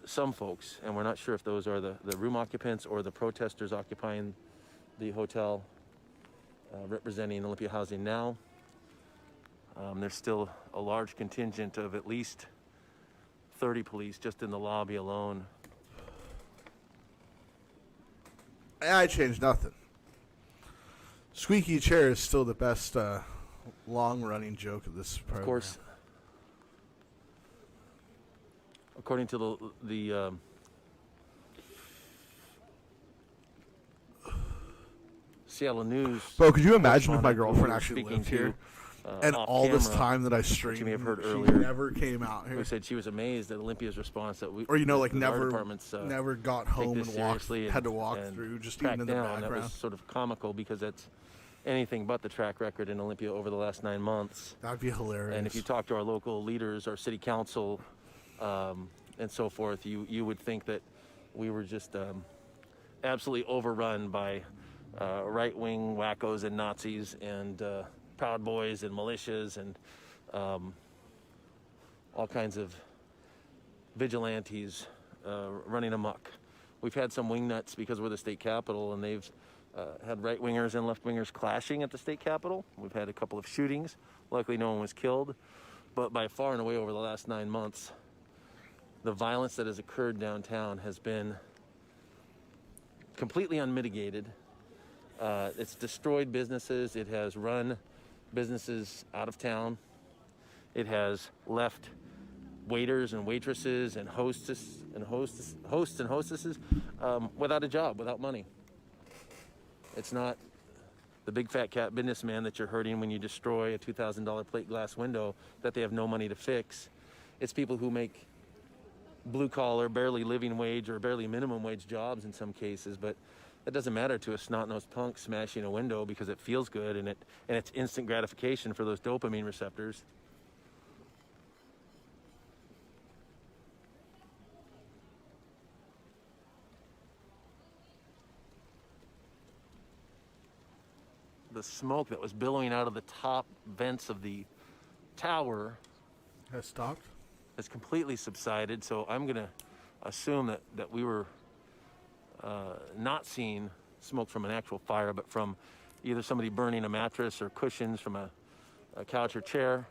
some folks, and we're not sure if those are the room occupants or the protesters occupying the hotel representing Olympia Housing Now. There's still a large contingent of at least 30 police just in the lobby alone. I changed nothing. Squeaky chair is still the best long-running joke of this program. Of course, according to the Seattle News. Bro, could you imagine if my girlfriend actually lived here? And all camera, this time that I streamed, you may have heard she earlier, never came out here. Who said she was amazed at Olympia's response that we, or never got home and had to walk through, just even in the background. That was sort of comical because that's anything but the track record in Olympia over the last 9 months. That'd be hilarious. And if you talk to our local leaders, our city council, and so forth, you would think that we were just absolutely overrun by right-wing wackos and Nazis and Proud Boys and militias and all kinds of vigilantes running amok. We've had some wingnuts because we're the state capitol, and they've had right-wingers and left-wingers clashing at the state capitol. We've had a couple of shootings. Luckily, no one was killed. But by far and away over the last 9 months, the violence that has occurred downtown has been completely unmitigated. It's destroyed businesses. It has run businesses out of town. It has left waiters and waitresses and hosts and hostesses without a job, without money. It's not the big fat cat businessman that you're hurting when you destroy a $2,000 plate glass window that they have no money to fix. It's people who make blue collar, barely living wage or barely minimum wage jobs in some cases, but that doesn't matter to a snot-nosed punk smashing a window because it feels good and it's instant gratification for those dopamine receptors. The smoke that was billowing out of the top vents of the tower has stopped, has completely subsided. So I'm going to assume that we were not seeing smoke from an actual fire, but from either somebody burning a mattress or cushions from a couch or chair,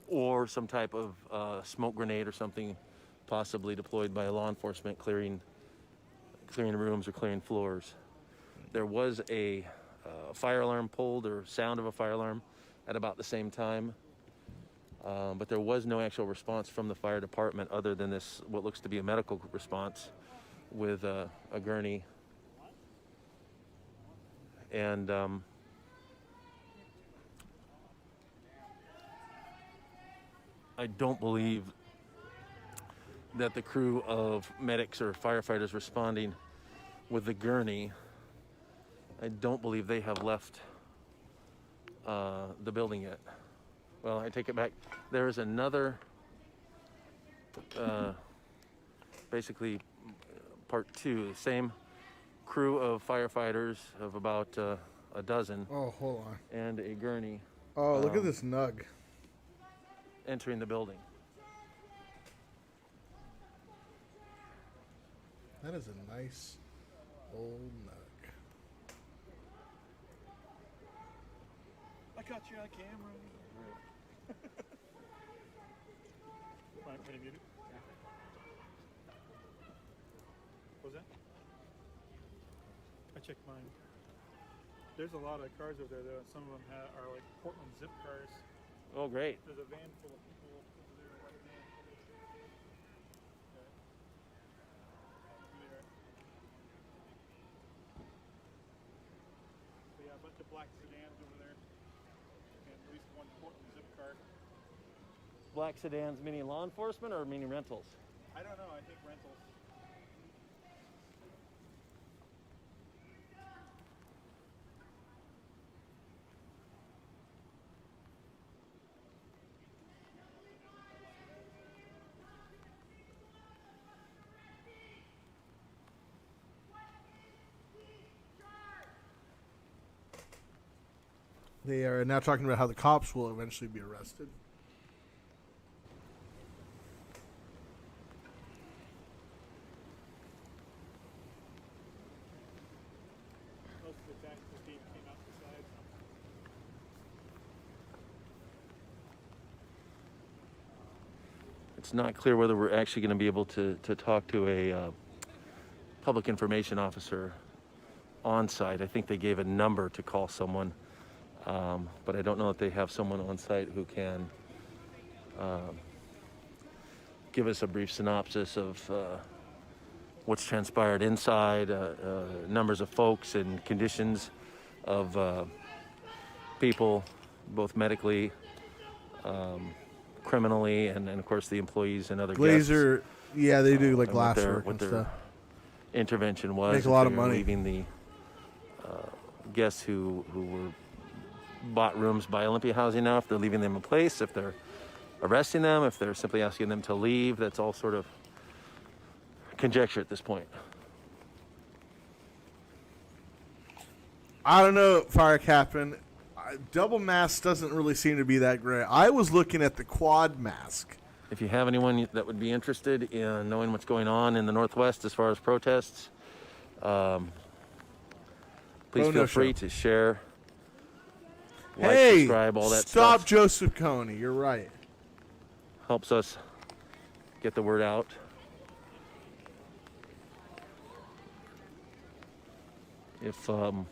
or some type of smoke grenade or something possibly deployed by law enforcement clearing rooms or clearing floors. There was a fire alarm pulled, or sound of a fire alarm, at about the same time. But there was no actual response from the fire department other than this, what looks to be a medical response with a gurney. And I don't believe that the crew of medics or firefighters responding with the gurney, I don't believe they have left the building yet. Well, I take it back. There is another, basically part two, the same crew of firefighters of about a dozen. Oh, hold on. And a gurney. Oh, look at this nug. Entering the building. That is a nice old nug. I caught you on camera. Fine, can you mute it? What was that? I checked mine. There's a lot of cars over there, though. Some of them are like Portland zip cars. Oh, great. There's a van full of people over there, a white van. Okay. So yeah, a bunch of black sedans over there. And at least one Portland zip car. Black sedans meaning law enforcement or meaning rentals? I don't know, I think rentals. They are now talking about how the cops will eventually be arrested. Most of the tactical team came out the side. It's not clear whether we're actually going to be able to talk to a public information officer on site. I think they gave a number to call someone, but I don't know if they have someone on site who can give us a brief synopsis of what's transpired inside, numbers of folks and conditions of people, both medically, criminally, and of course the employees and other Glazer, guests. yeah, they do like And glass what their, work what and their stuff. intervention was. Make a lot if of they were money. Leaving the guests who were bought rooms by Olympia Housing now, if they're leaving them in place, if they're arresting them, if they're simply asking them to leave. That's all sort of conjecture at this point. I don't know, Fire Captain. Double mask doesn't really seem to be that great. I was looking at the quad mask. If you have anyone that would be interested in knowing what's going on in the Northwest as far as protests, please feel free to share, like, Hey, subscribe, all that stop stuff. Joseph Coney. You're right. Helps us get the word out. If there are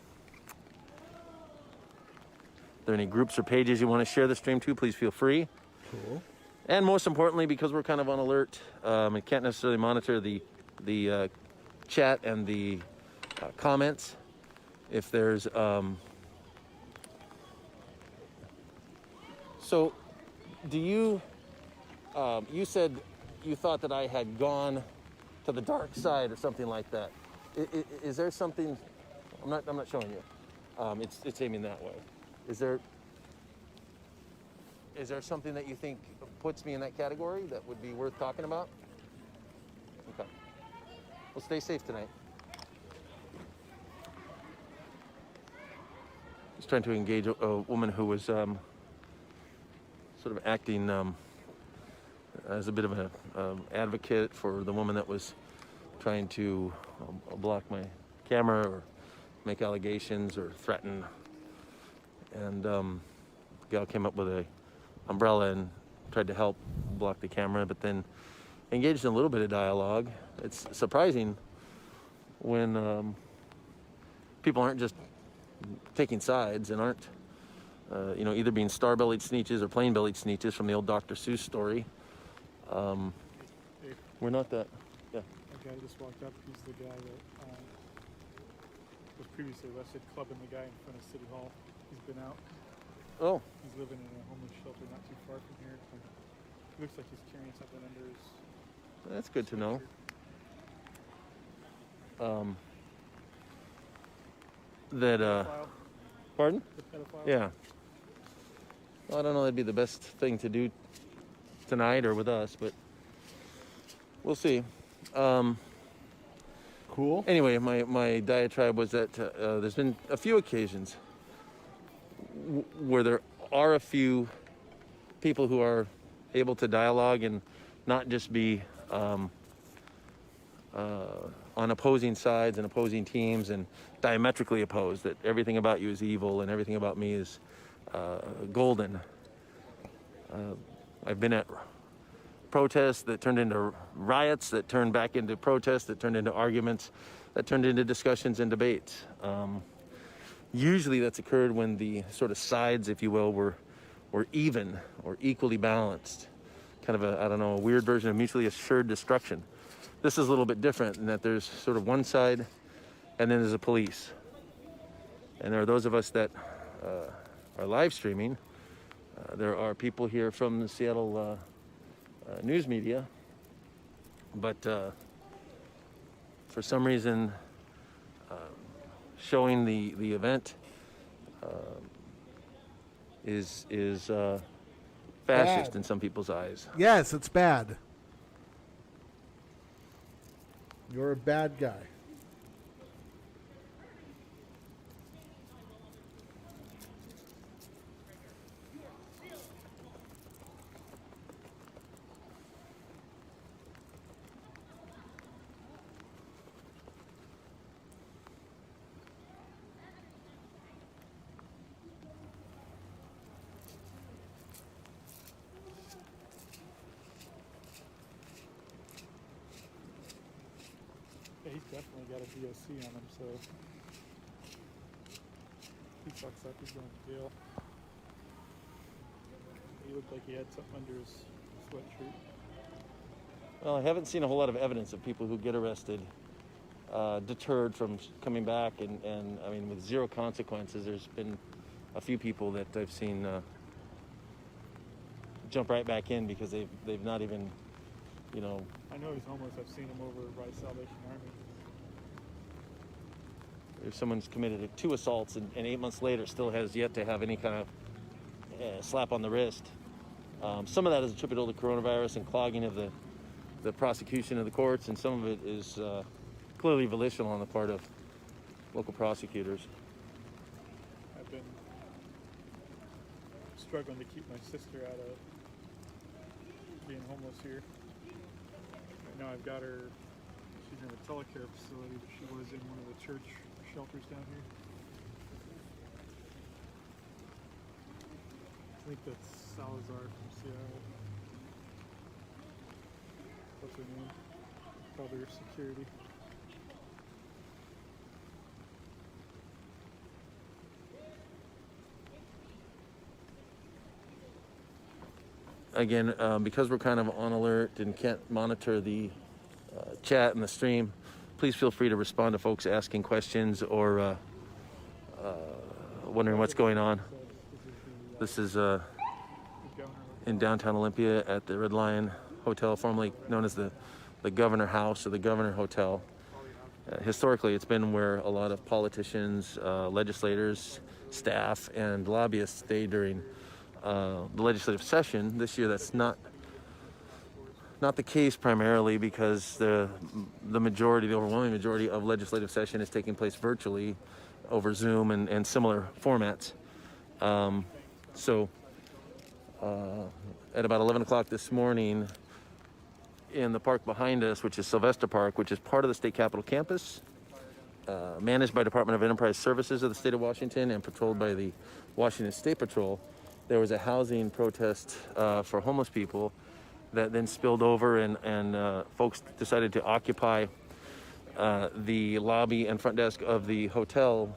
any groups or pages you want to share the stream to, please feel free. Cool. And most importantly, because we're kind of on alert, and can't necessarily monitor the chat and the comments. If there's so, do you? You said you thought that I had gone to the dark side or something like that. Is there something? I'm not showing you. It's aiming that way. Is there something that you think puts me in that category that would be worth talking about? Okay. Well, stay safe tonight. I was trying to engage a woman who was sort of acting as a bit of an advocate for the woman that was trying to block my camera or make allegations or threaten. And the gal came up with a umbrella and tried to help block the camera, but then engaged in a little bit of dialogue. It's surprising when people aren't just taking sides and aren't either being star-bellied sneeches or plain-bellied sneeches from the old Dr. Seuss story. We're not that. Yeah. A guy just walked up. He's the guy that was previously arrested, clubbing the guy in front of City Hall. He's been out. Oh. He's living in a homeless shelter not too far from here. Looks like he's carrying something under his. That's good to know. Pedophile. Pardon? The pedophile. Yeah. Well, I don't know that'd be the best thing to do tonight or with us, but we'll see. Cool. Anyway, my diatribe was that there's been a few occasions where there are a few people who are able to dialogue and not just be on opposing sides and opposing teams and diametrically opposed, that everything about you is evil and everything about me is golden. I've been at protests that turned into riots, that turned back into protests, that turned into arguments, that turned into discussions and debates. Usually that's occurred when the sort of sides, if you will, were even or equally balanced. Kind of a, I don't know, a weird version of mutually assured destruction. This is a little bit different in that there's sort of one side and then there's a police. And there are those of us that are live streaming. There are people here from the Seattle news media, but for some reason showing the event is fascist in some people's eyes. Yes, it's bad. You're a bad guy. Yeah, he's definitely got a DOC on him, so he fucks up, he's going to jail. He looked like he had something under his sweatshirt. Well, I haven't seen a whole lot of evidence of people who get arrested deterred from coming back, and I mean, with zero consequences. There's been a few people that I've seen jump right back in because they've not even, you know. I know he's homeless. I've seen him over by Salvation Army. If someone's committed 2 assaults and 8 months later still has yet to have any kind of slap on the wrist. Some of that is attributable to coronavirus and clogging of the prosecution of the courts, and some of it is clearly volitional on the part of local prosecutors. I've been struggling to keep my sister out of being homeless here. Right now I've got her, she's in a telecare facility, but she was in one of the church shelters down here. I think that's Salazar from Seattle. What's her name? Probably her security. Again, because we're kind of on alert and can't monitor the chat and the stream, please feel free to respond to folks asking questions or wondering what's going on. This is in downtown Olympia at the Red Lion Hotel, formerly known as the Governor House or the Governor Hotel. Historically, it's been where a lot of politicians, legislators, staff, and lobbyists stay during the legislative session. This year, that's not the case, primarily because the overwhelming majority of legislative session is taking place virtually over Zoom and similar formats. So at about 11 o'clock this morning, in the park behind us, which is Sylvester Park, which is part of the state capitol campus, managed by Department of Enterprise Services of the state of Washington and patrolled by the Washington State Patrol, there was a housing protest for homeless people that then spilled over, and folks decided to occupy the lobby and front desk of the hotel,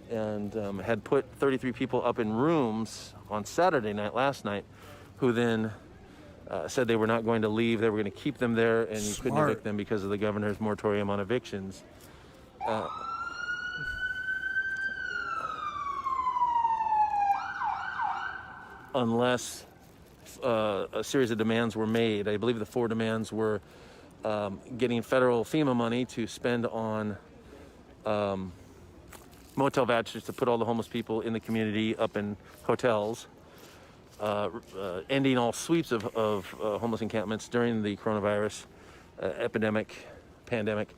and had put 33 people up in rooms on Saturday night, last night, who then said they were not going to leave. They were going to keep them there, and you couldn't evict them because of the governor's moratorium on evictions. Unless a series of demands were made. I believe the 4 demands were getting federal FEMA money to spend on motel vouchers to put all the homeless people in the community up in hotels, ending all sweeps of homeless encampments during the coronavirus pandemic,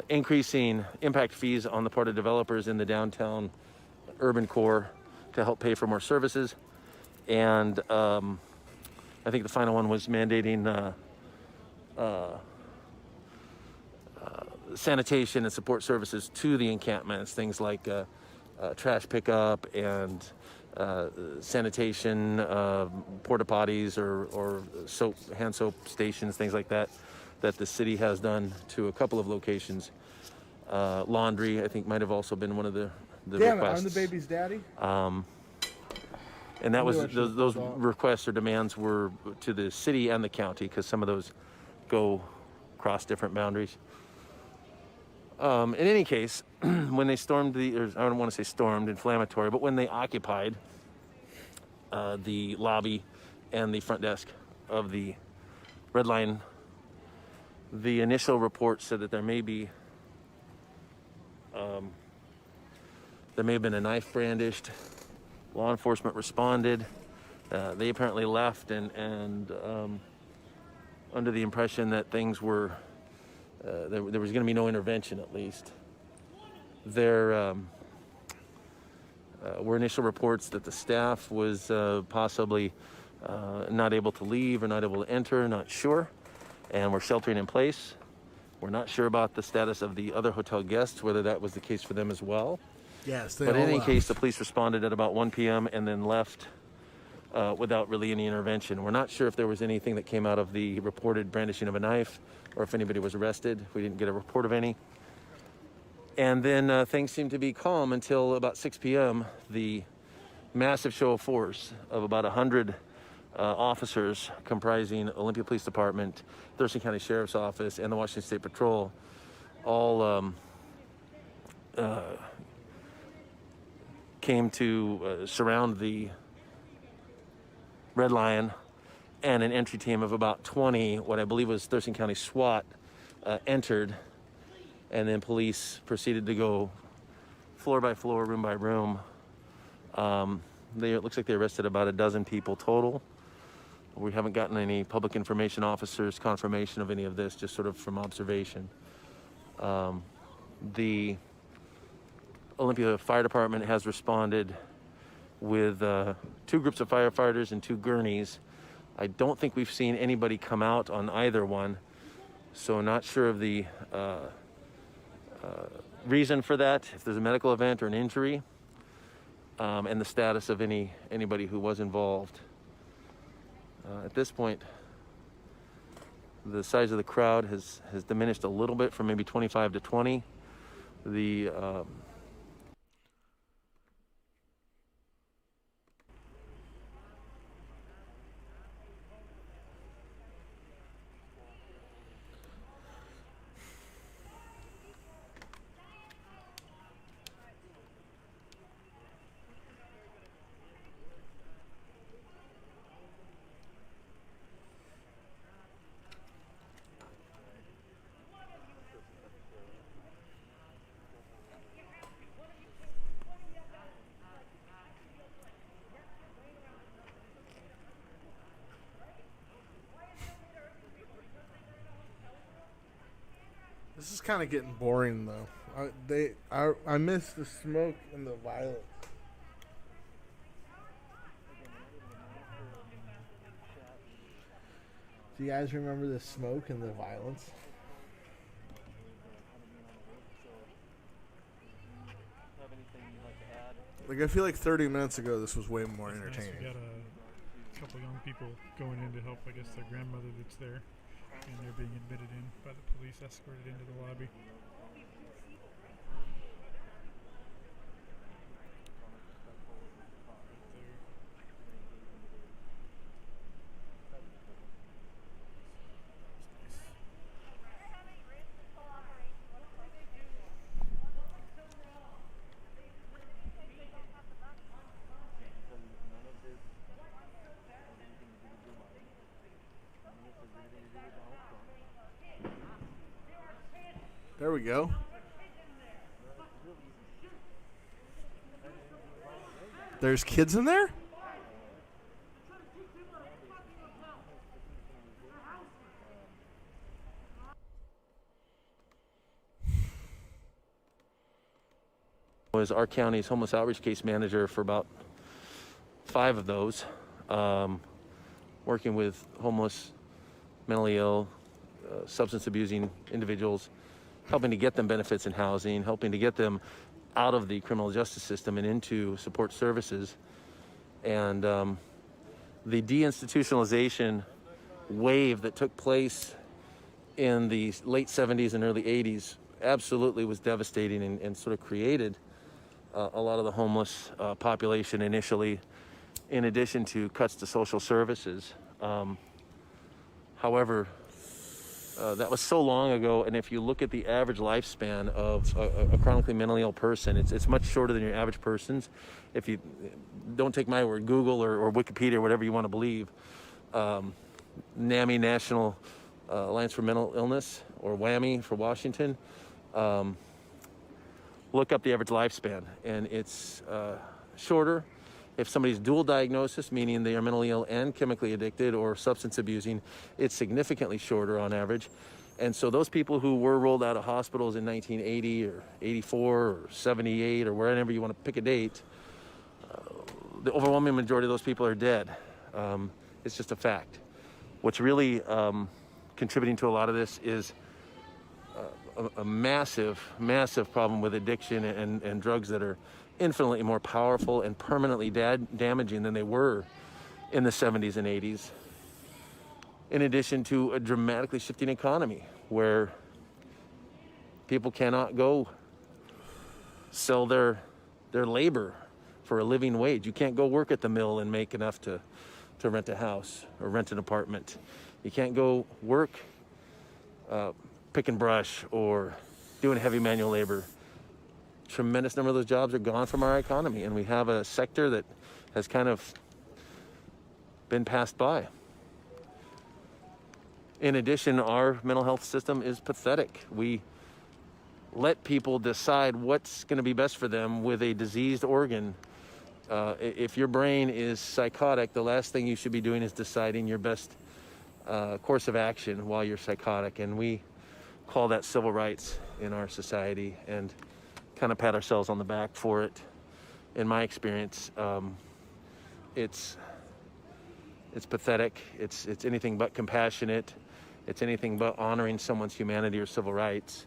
increasing impact fees on the part of developers in the downtown urban core to help pay for more services, and I think the final one was mandating sanitation and support services to the encampments, things like trash pickup and sanitation, porta potties or hand soap stations, things like that the city has done to a couple of locations. Laundry, I think, might have also been one of the Damn requests. it, I'm the baby's daddy. And that was those requests or demands were to the city and the county, because some of those go across different boundaries. In any case, when they stormed I don't want to say stormed, inflammatory, but when they occupied the lobby and the front desk of the Red Line, the initial report said that there may have been a knife brandished. Law enforcement responded. They apparently left and under the impression that things were there was going to be no intervention, at least. There were initial reports that the staff was possibly not able to leave or not able to enter, not sure, and were sheltering in place. We're not sure about the status of the other hotel guests, whether that was the case for them as well. Yes, but in any case, the police responded at about 1 p.m. and then left without really any intervention. We're not sure if there was anything that came out of the reported brandishing of a knife or if anybody was arrested. We didn't get a report of any. And then things seemed to be calm until about 6 p.m. The massive show of force of about 100 officers comprising Olympia Police Department, Thurston County Sheriff's Office, and the Washington State Patrol all came to surround the Red Lion, and an entry team of about 20, what I believe was Thurston County SWAT, entered, and then police proceeded to go floor by floor, room by room. It looks like they arrested about a dozen people total. We haven't gotten any public information officers' confirmation of any of this, just sort of from observation. The Olympia Fire Department has responded with 2 groups of firefighters and 2 gurneys. I don't think we've seen anybody come out on either one, so not sure of the reason for that, if there's a medical event or an injury, and the status of anybody who was involved. At this point, the size of the crowd has diminished a little bit from maybe 25 to 20. The This is kind of getting boring, though. I miss the smoke and the violence. Do you guys remember the smoke and the violence? Like, I feel like 30 minutes ago this was way more entertaining. We got a couple young people going in to help, I guess, their grandmother that's there. And they're being admitted in by the police, escorted into the lobby. go. There's kids in there? Was our county's homeless outreach case manager for about 5 of those, working with homeless, mentally ill, substance abusing individuals, helping to get them benefits and housing, helping to get them out of the criminal justice system and into support services. And the deinstitutionalization wave that took place in the late 70s and early 80s absolutely was devastating and sort of created a lot of the homeless population initially, in addition to cuts to social services. However, that was so long ago, and if you look at the average lifespan of a chronically mentally ill person, it's much shorter than your average person's. If you don't take my word, Google or Wikipedia or whatever you want to believe, NAMI, National Alliance for Mental Illness, or WAMI for Washington, look up the average lifespan, and it's shorter. If somebody's dual diagnosis, meaning they are mentally ill and chemically addicted or substance abusing, it's significantly shorter on average. And so those people who were rolled out of hospitals in 1980 or 84 or 78 or wherever you want to pick a date, the overwhelming majority of those people are dead. It's just a fact. What's really contributing to a lot of this is a massive, massive problem with addiction and drugs that are infinitely more powerful and permanently damaging than they were in the 70s and 80s. In addition to a dramatically shifting economy where people cannot go sell their labor for a living wage. You can't go work at the mill and make enough to rent a house or rent an apartment. You can't go work pick and brush or doing heavy manual labor. Tremendous number of those jobs are gone from our economy, and we have a sector that has kind of been passed by. In addition, our mental health system is pathetic. We let people decide what's going to be best for them with a diseased organ. If your brain is psychotic, the last thing you should be doing is deciding your best course of action while you're psychotic. And we call that civil rights in our society and kind of pat ourselves on the back for it. In my experience, it's pathetic. It's anything but compassionate. It's anything but honoring someone's humanity or civil rights.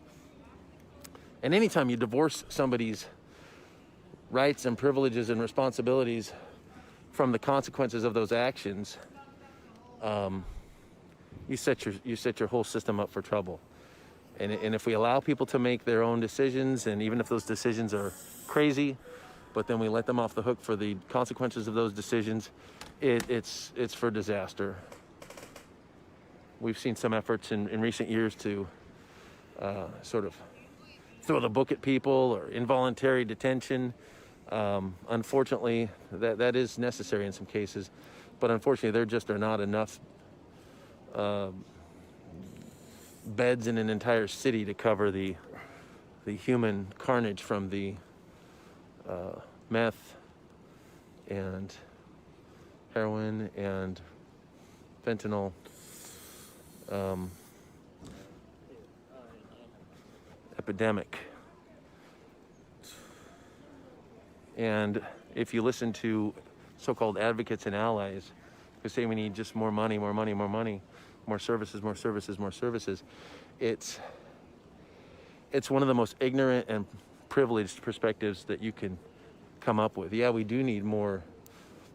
And anytime you divorce somebody's rights and privileges and responsibilities from the consequences of those actions, you set your whole system up for trouble. And if we allow people to make their own decisions, and even if those decisions are crazy, but then we let them off the hook for the consequences of those decisions, it's for disaster. We've seen some efforts in recent years to sort of throw the book at people or involuntary detention. Unfortunately, that is necessary in some cases, but unfortunately there just are not enough beds in an entire city to cover the human carnage from the meth and heroin and fentanyl epidemic. And if you listen to so-called advocates and allies who say we need just more money, more money, more money, more services, more services, more services, it's one of the most ignorant and privileged perspectives that you can come up with. Yeah, we do need more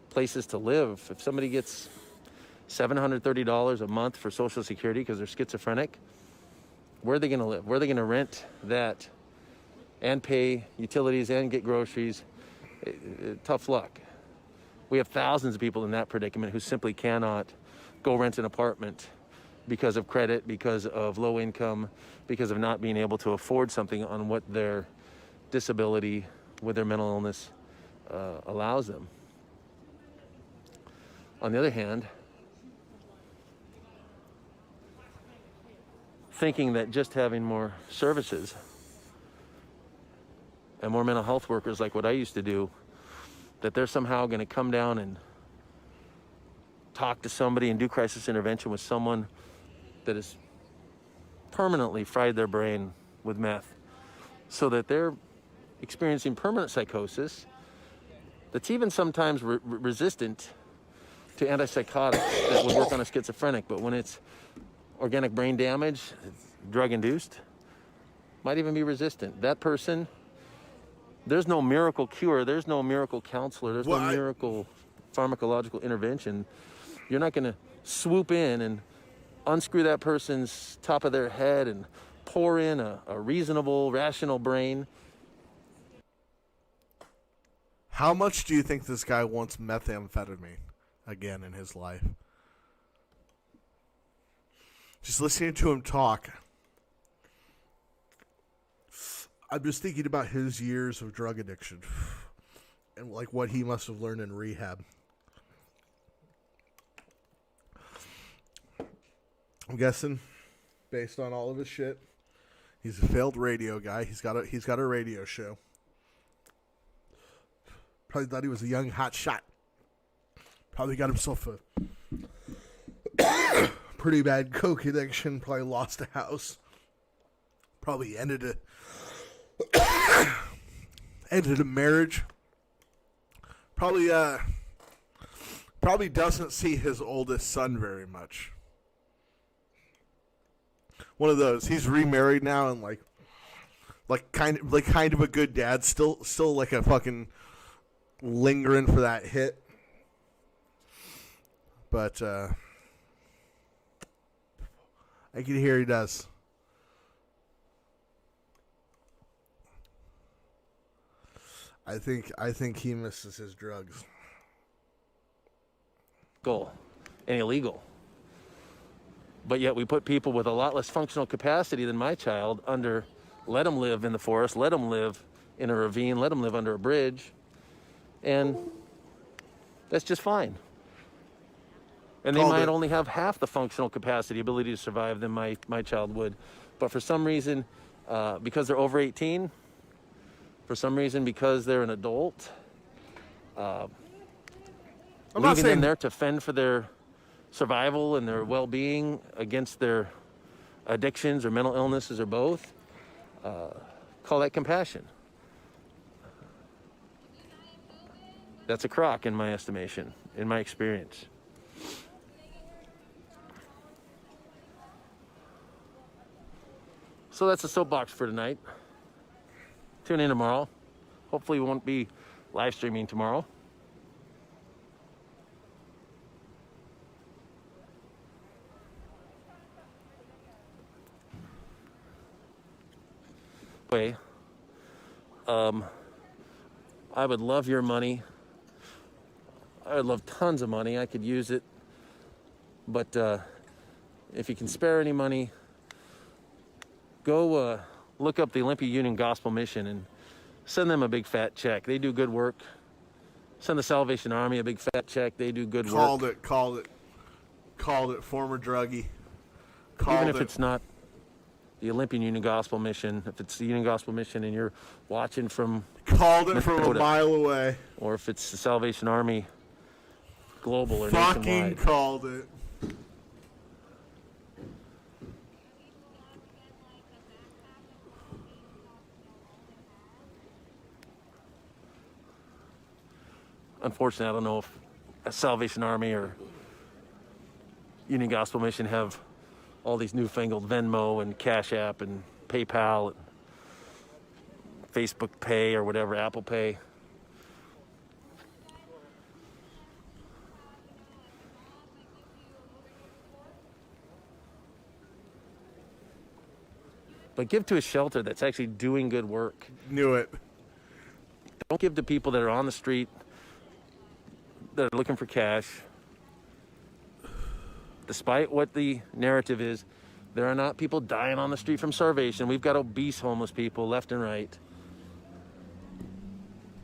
places to live. If somebody gets $730 a month for Social Security because they're schizophrenic, where are they going to live? Where are they going to rent that and pay utilities and get groceries? Tough luck. We have thousands of people in that predicament who simply cannot go rent an apartment because of credit, because of low income, because of not being able to afford something on what their disability with their mental illness allows them. On the other hand, thinking that just having more services and more mental health workers like what I used to do, that they're somehow going to come down and talk to somebody and do crisis intervention with someone that has permanently fried their brain with meth, so that they're experiencing permanent psychosis that's even sometimes resistant to antipsychotics that would work on a schizophrenic. But when it's organic brain damage, it's drug-induced, might even be resistant. That person, there's no miracle cure, there's no miracle counselor, there's no miracle pharmacological intervention. You're not going to swoop in and unscrew that person's top of their head and pour in a reasonable, rational brain. How much do you think this guy wants methamphetamine again in his life? Just listening to him talk, I'm just thinking about his years of drug addiction and like what he must have learned in rehab. I'm guessing, based on all of his shit, he's a failed radio guy. He's got a radio show. Probably thought he was a young hot shot. Probably got himself a pretty bad coke addiction. Probably lost a house. Probably ended a marriage. Probably doesn't see his oldest son very much. One of those. He's remarried now and like kind of a good dad. Still like a fucking lingering for that hit. But I can hear he does. I think he misses his drugs. And illegal. But yet we put people with a lot less functional capacity than my child under, let them live in the forest, let them live in a ravine, let them live under a bridge. And that's just fine. And they might only have half the functional capacity, ability to survive than my child would. But for some reason, because they're over 18, for some reason, because they're an adult, leaving them there to fend for their survival and their well-being against their addictions or mental illnesses or both, call that compassion. That's a crock in my estimation, in my experience. So that's the soapbox for tonight. Tune in tomorrow. Hopefully we won't be live streaming tomorrow. I would love your money. I would love tons of money. I could use it. But if you can spare any money, go look up the Olympia Union Gospel Mission and send them a big fat check. They do good work. Send the Salvation Army a big fat check. They do good work. Called it. Former druggie. Even if it's not the Olympian Union Gospel Mission, if it's the Union Gospel Mission and you're watching from... Called it from a mile away. Or if it's the Salvation Army global or nationwide. Fucking called it. Unfortunately, I don't know if a Salvation Army or Union Gospel Mission have all these newfangled Venmo and Cash App and PayPal and Facebook Pay or whatever, Apple Pay. But give to a shelter that's actually doing good work. Knew it. Don't give to people that are on the street, that are looking for cash. Despite what the narrative is, there are not people dying on the street from starvation. We've got obese homeless people left and right.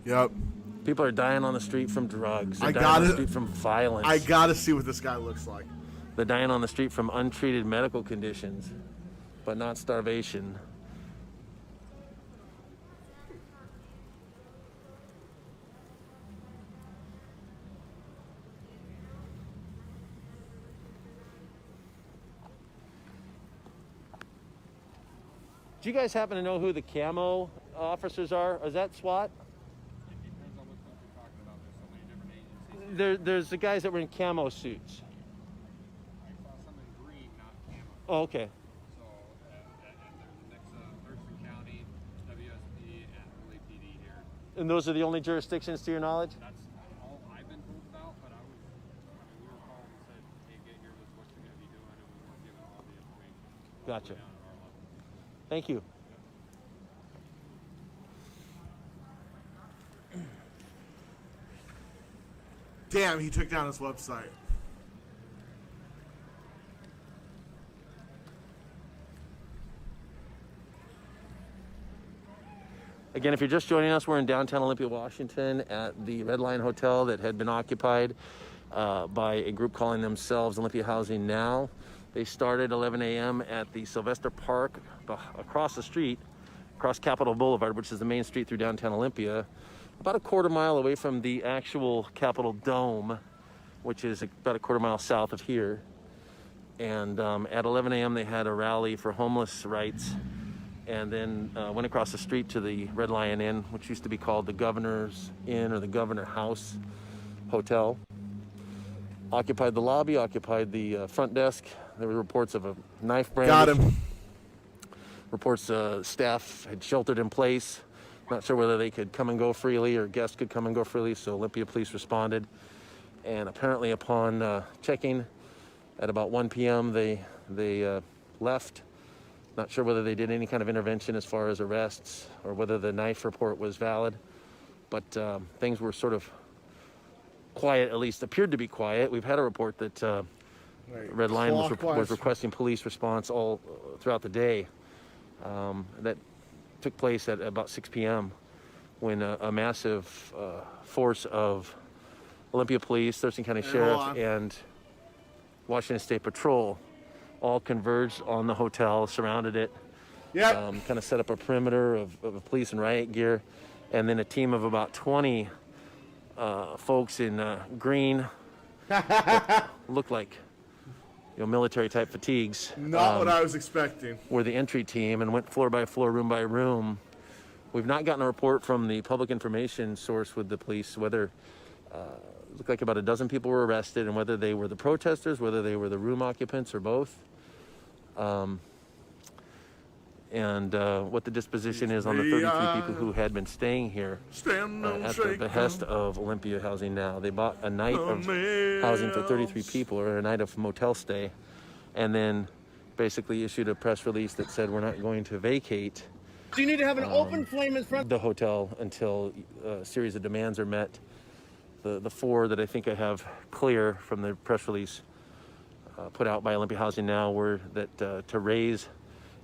Yep. People are dying on the street from drugs. They're dying on the street from violence. I gotta see what this guy looks like. They're dying on the street from untreated medical conditions, but not starvation. Do you guys happen to know who the camo officers are? Is that SWAT? There's the guys that were in camo suits. I saw some in green, not camo. Oh, okay. So, and there's a mix of Thurston County, WSP, and Early PD here. And those are the only jurisdictions to your knowledge? That's all I've been told about, but we were called and said, hey, get here, this is what you're going to be doing, and we weren't given all the information. Gotcha. Thank you. Damn, he took down his website. Again, if you're just joining us, we're in downtown Olympia, Washington at the Red Lion Hotel that had been occupied by a group calling themselves Olympia Housing Now. They started 11 a.m. at the Sylvester Park across the street, across Capitol Boulevard, which is the main street through downtown Olympia, about a quarter mile away from the actual Capitol Dome, which is about a quarter mile south of here. And at 11 a.m. they had a rally for homeless rights, and then went across the street to the Red Lion Inn, which used to be called the Governor's Inn or the Governor House Hotel. Occupied the lobby, occupied the front desk. There were reports of a knife brandish. Got him. Reports staff had sheltered in place. Not sure whether they could come and go freely or guests could come and go freely, so Olympia police responded. And apparently upon checking at about 1 p.m. they left. Not sure whether they did any kind of intervention as far as arrests or whether the knife report was valid, but things were sort of quiet, at least appeared to be quiet. We've had a report that Red Lion was requesting police response all throughout the day. That took place at about 6 p.m. when a massive force of Olympia Police, Thurston County Sheriff, and Washington State Patrol all converged on the hotel, surrounded it, kind of set up a perimeter of police and riot gear, and then a team of about 20 folks in green, looked like military type fatigues. Not what I was expecting. Were the entry team and went floor by floor, room by room. We've not gotten a report from the public information source with the police whether it looked like about a dozen people were arrested and whether they were the protesters, whether they were the room occupants or both. And what the disposition is on the 33 people who had been staying here at the behest of Olympia Housing Now. They bought a night of housing for 33 people, or a night of motel stay, and then basically issued a press release that said we're not going to vacate. So you need to have an open flame in front the hotel until a series of demands are met. The four that I think I have clear from the press release put out by Olympia Housing Now were that to raise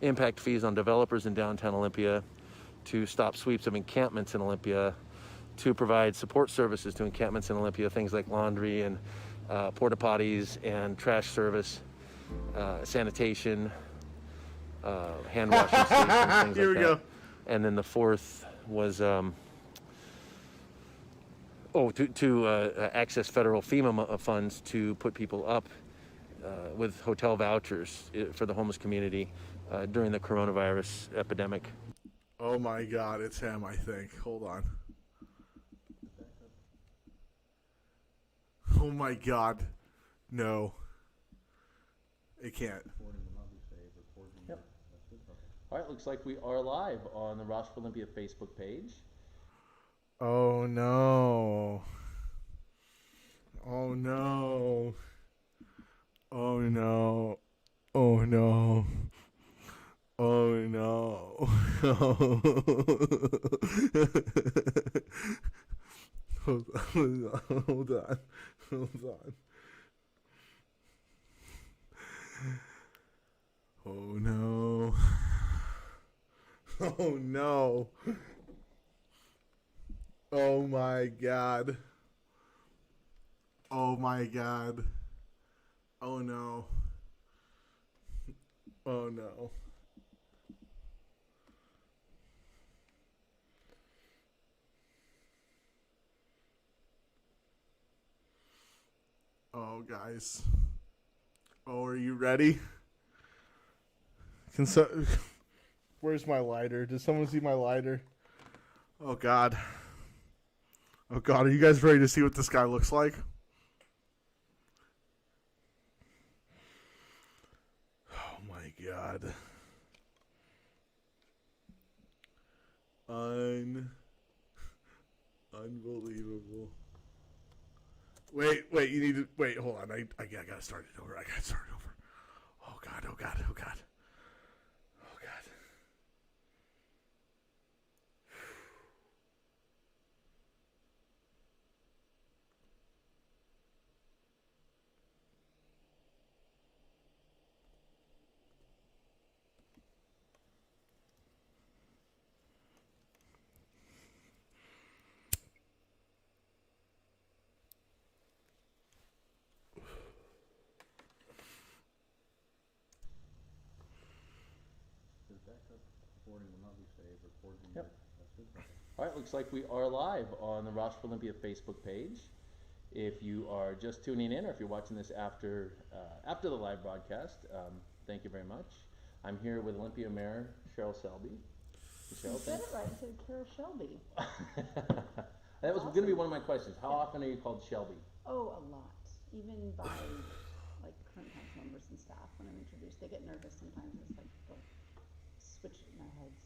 impact fees on developers in downtown Olympia, to stop sweeps of encampments in Olympia, to provide support services to encampments in Olympia, things like laundry and porta potties and trash service, sanitation, hand washing stations, things Here like we that. go. And then the fourth was to access federal FEMA funds to put people up with hotel vouchers for the homeless community during the coronavirus epidemic. Oh my God, it's him, I think. Hold on. Oh my God. No. It can't. Yep. All right, looks like we are live on the Rochford Olympia Facebook page. Oh no. Oh no. Oh no. Oh no. Oh no. Hold on. Hold on. Hold on. Oh no. Oh no. Oh my God. Oh my God. Oh no. Oh no. Oh, guys. Oh, are you ready? Where's my lighter? Does someone see my lighter? Oh, God. Oh, God. Are you guys ready to see what this guy looks like? Oh, my God. Unbelievable. Wait, you need to... Wait, hold on. I gotta start it over. Oh, God. Oh, God. All right, looks like we are live on the Ross for Olympia Facebook page. If you are just tuning in, or if you're watching this after the live broadcast, thank you very much. I'm here with Olympia Mayor Cheryl Selby. Cheryl, You said it right. I said Kara Shelby. that was going to be one of my questions. How often are you called Shelby? Oh, a lot. Even by like current council members and staff when I'm introduced, they get nervous sometimes. It's like they'll switch it in their heads.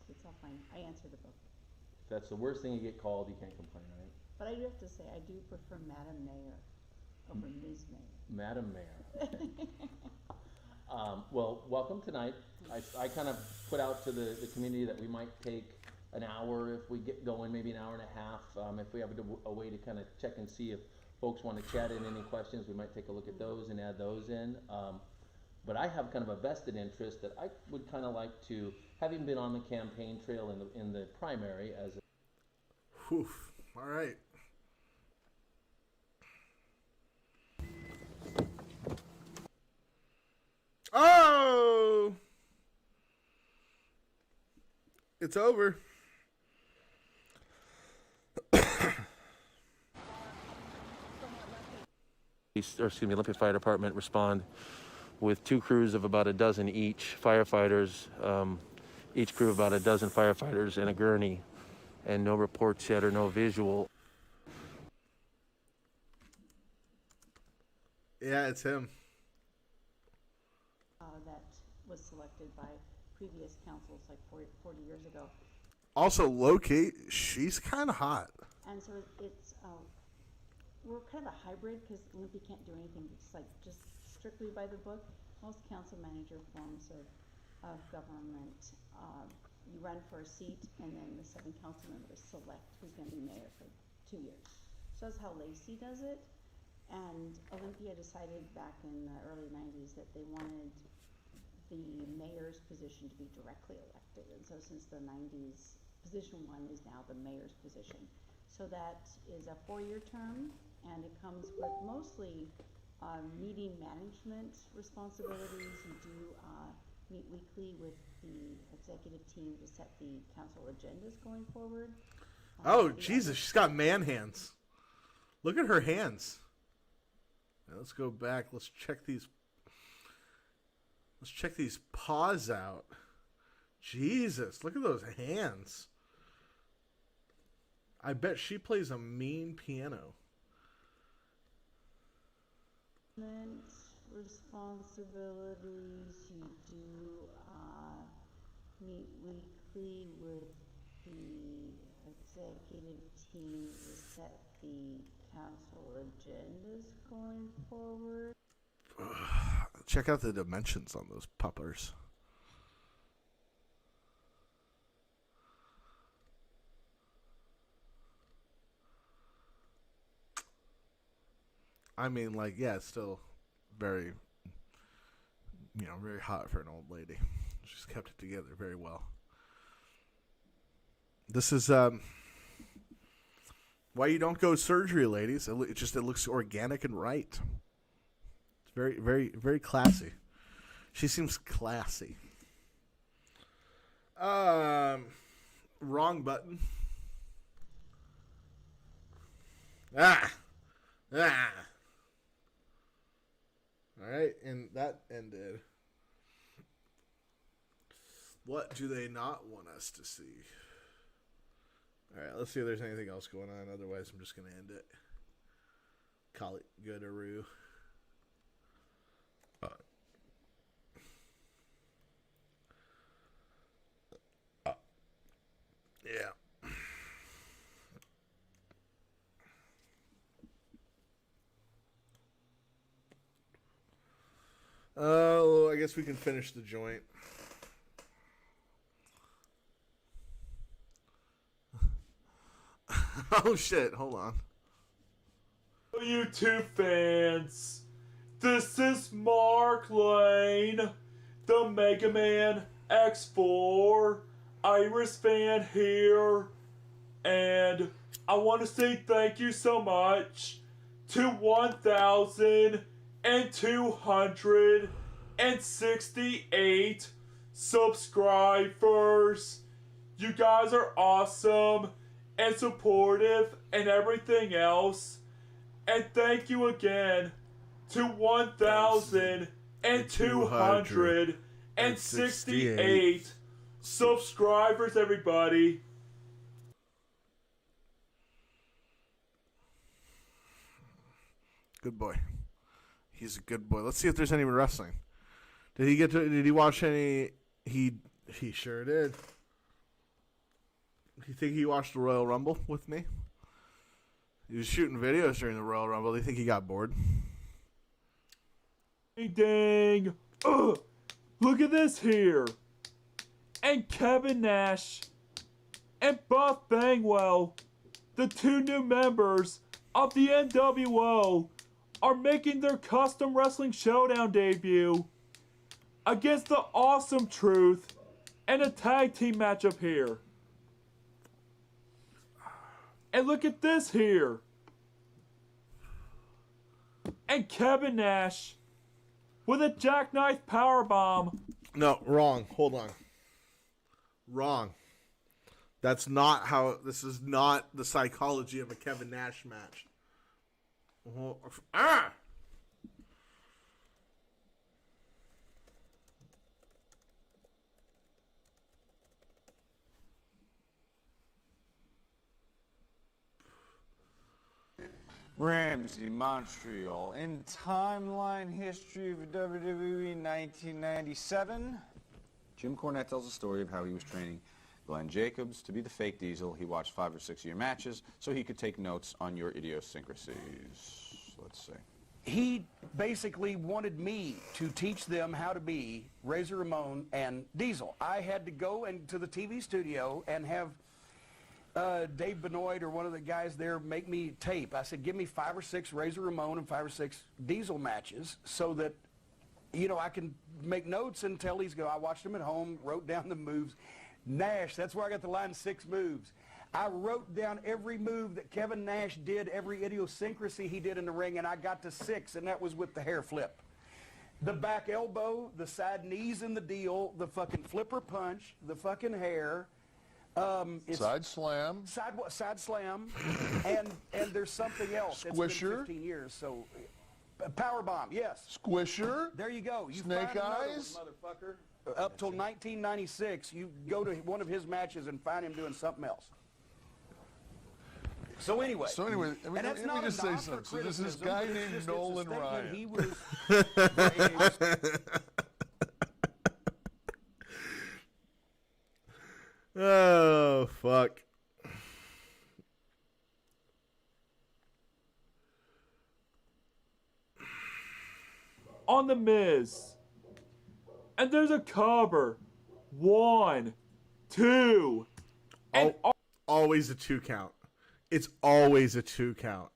It's all fine. I answer to both. If that's the worst thing you get called, you can't complain, right? But I do have to say, I do prefer Madam Mayor over Ms. Mayor. Madam Mayor. Okay. Well, welcome tonight. I kind of put out to the community that we might take an hour if we get going, maybe an hour and a half. If we have a way to kind of check and see if folks want to chat in any questions, we might take a look at those and add those in. But I have kind of a vested interest that I would kind of like to, having been on the campaign trail in the primary as a... Whew. All right. Oh! It's over. Olympia Fire Department respond with 2 crews of about a dozen each, firefighters, each crew of about a dozen firefighters and a gurney, and no reports yet or no visual. Yeah, it's him. That was selected by previous councils like 40 years ago. Also, locate, she's kind of hot. And so it's, we're kind of a hybrid because Olympia can't do anything just strictly by the book. Most council manager forms of government, you run for a seat and then the 7 council members select who's going to be mayor for 2 years. So that's how Lacey does it. And Olympia decided back in the early 90s that they wanted the mayor's position to be directly elected. And so since the 90s, position 1 is now the mayor's position. So that is a 4-year term, and it comes with mostly meeting management responsibilities. You do meet weekly with the executive team to set the council agendas going forward. Oh, Jesus, she's got man hands. Look at her hands. Now let's go back. Let's check these paws out. Jesus, look at those hands. I bet she plays a mean piano. Responsibilities, you do meet weekly with the executive team to set the council agendas going forward. Check out the dimensions on those puppers. I mean, like, yeah, it's still very, very hot for an old lady. She's kept it together very well. This is why you don't go surgery, ladies. It looks organic and right. It's very, very, very classy. She seems classy. Wrong button. Ah. All right, and that ended. What do they not want us to see? All right, let's see if there's anything else going on. Otherwise, I'm just going to end it. Call it good-a-roo. Yeah. Oh, I guess we can finish the joint. Oh, shit. Hold on. YouTube fans, this is Mark Lane, the Mega Man X4 Iris fan here, and I want to say thank you so much to 1,268 subscribers. You guys are awesome and supportive and everything else. And thank you again to 1,268 subscribers, everybody. Good boy. He's a good boy. Let's see if there's any wrestling. Did he watch any? He sure did. Do you think he watched the Royal Rumble with me? He was shooting videos during the Royal Rumble. Do you think he got bored? Dang. Look at this here. And Kevin Nash and Buff Bangwell, the two new members of the NWO, are making their custom wrestling showdown debut against the Awesome Truth and a tag team matchup here. And look at this here. And Kevin Nash with a jackknife powerbomb. No, wrong. Hold on. Wrong. That's not how. This is not the psychology of a Kevin Nash match. Ah! Ramsey Montreal. In timeline history of WWE 1997, Jim Cornette tells a story of how he was training Glenn Jacobs to be the fake Diesel. He watched 5 or 6 of your matches so he could take notes on your idiosyncrasies. Let's see. He basically wanted me to teach them how to be Razor Ramon and Diesel. I had to go into the TV studio and have Dave Benoit or one of the guys there make me tape. I said, give me 5 or 6 Razor Ramon and 5 or 6 Diesel matches so that, you know, I can make notes and tell these guys. I watched them at home, wrote down the moves. Nash, that's where I got the line 6 moves. I wrote down every move that Kevin Nash did, every idiosyncrasy he did in the ring, and I got to 6, and that was with the hair flip. The back elbow, the side knees in the deal, the fucking flipper punch, the fucking hair, side slam. Side slam. and there's something else. Squisher. It's been 15 years, so power bomb, yes. Squisher. There you go. You Snake find another eyes. one, motherfucker. Up till 1996, you go to one of his matches and find him doing something else. So anyway, let me just say something. So there's this guy named Nolan Ryan. He was Oh, fuck. On the Miz. And there's a cover. 1, 2. And always a 2 count. It's always a 2 count.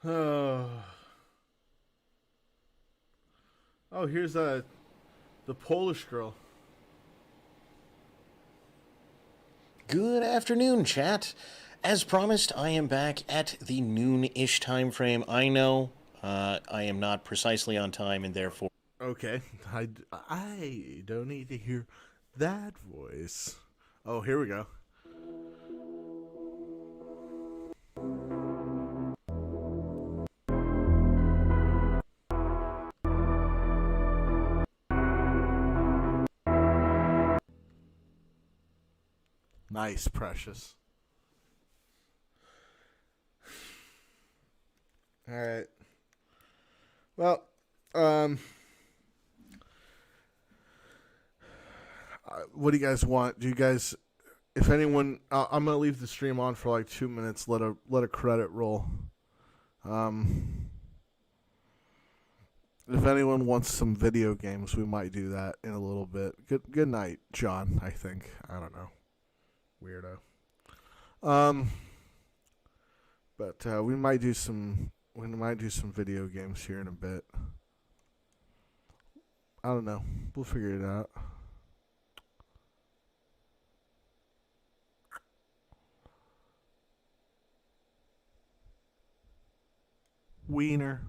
Oh, here's the Polish girl. Good afternoon, chat. As promised, I am back at the noon-ish time frame. I know I am not precisely on time, and therefore... Okay, I don't need to hear that voice. Oh, here we go. Nice, Precious. All right. Well, what do you guys want? Do you guys, if anyone, I'm gonna leave the stream on for like 2 minutes. Let a credit roll. If anyone wants some video games, we might do that in a little bit. Good night, John. I think, I don't know, weirdo. But we might do some video games here in a bit. I don't know. We'll figure it out. Wiener.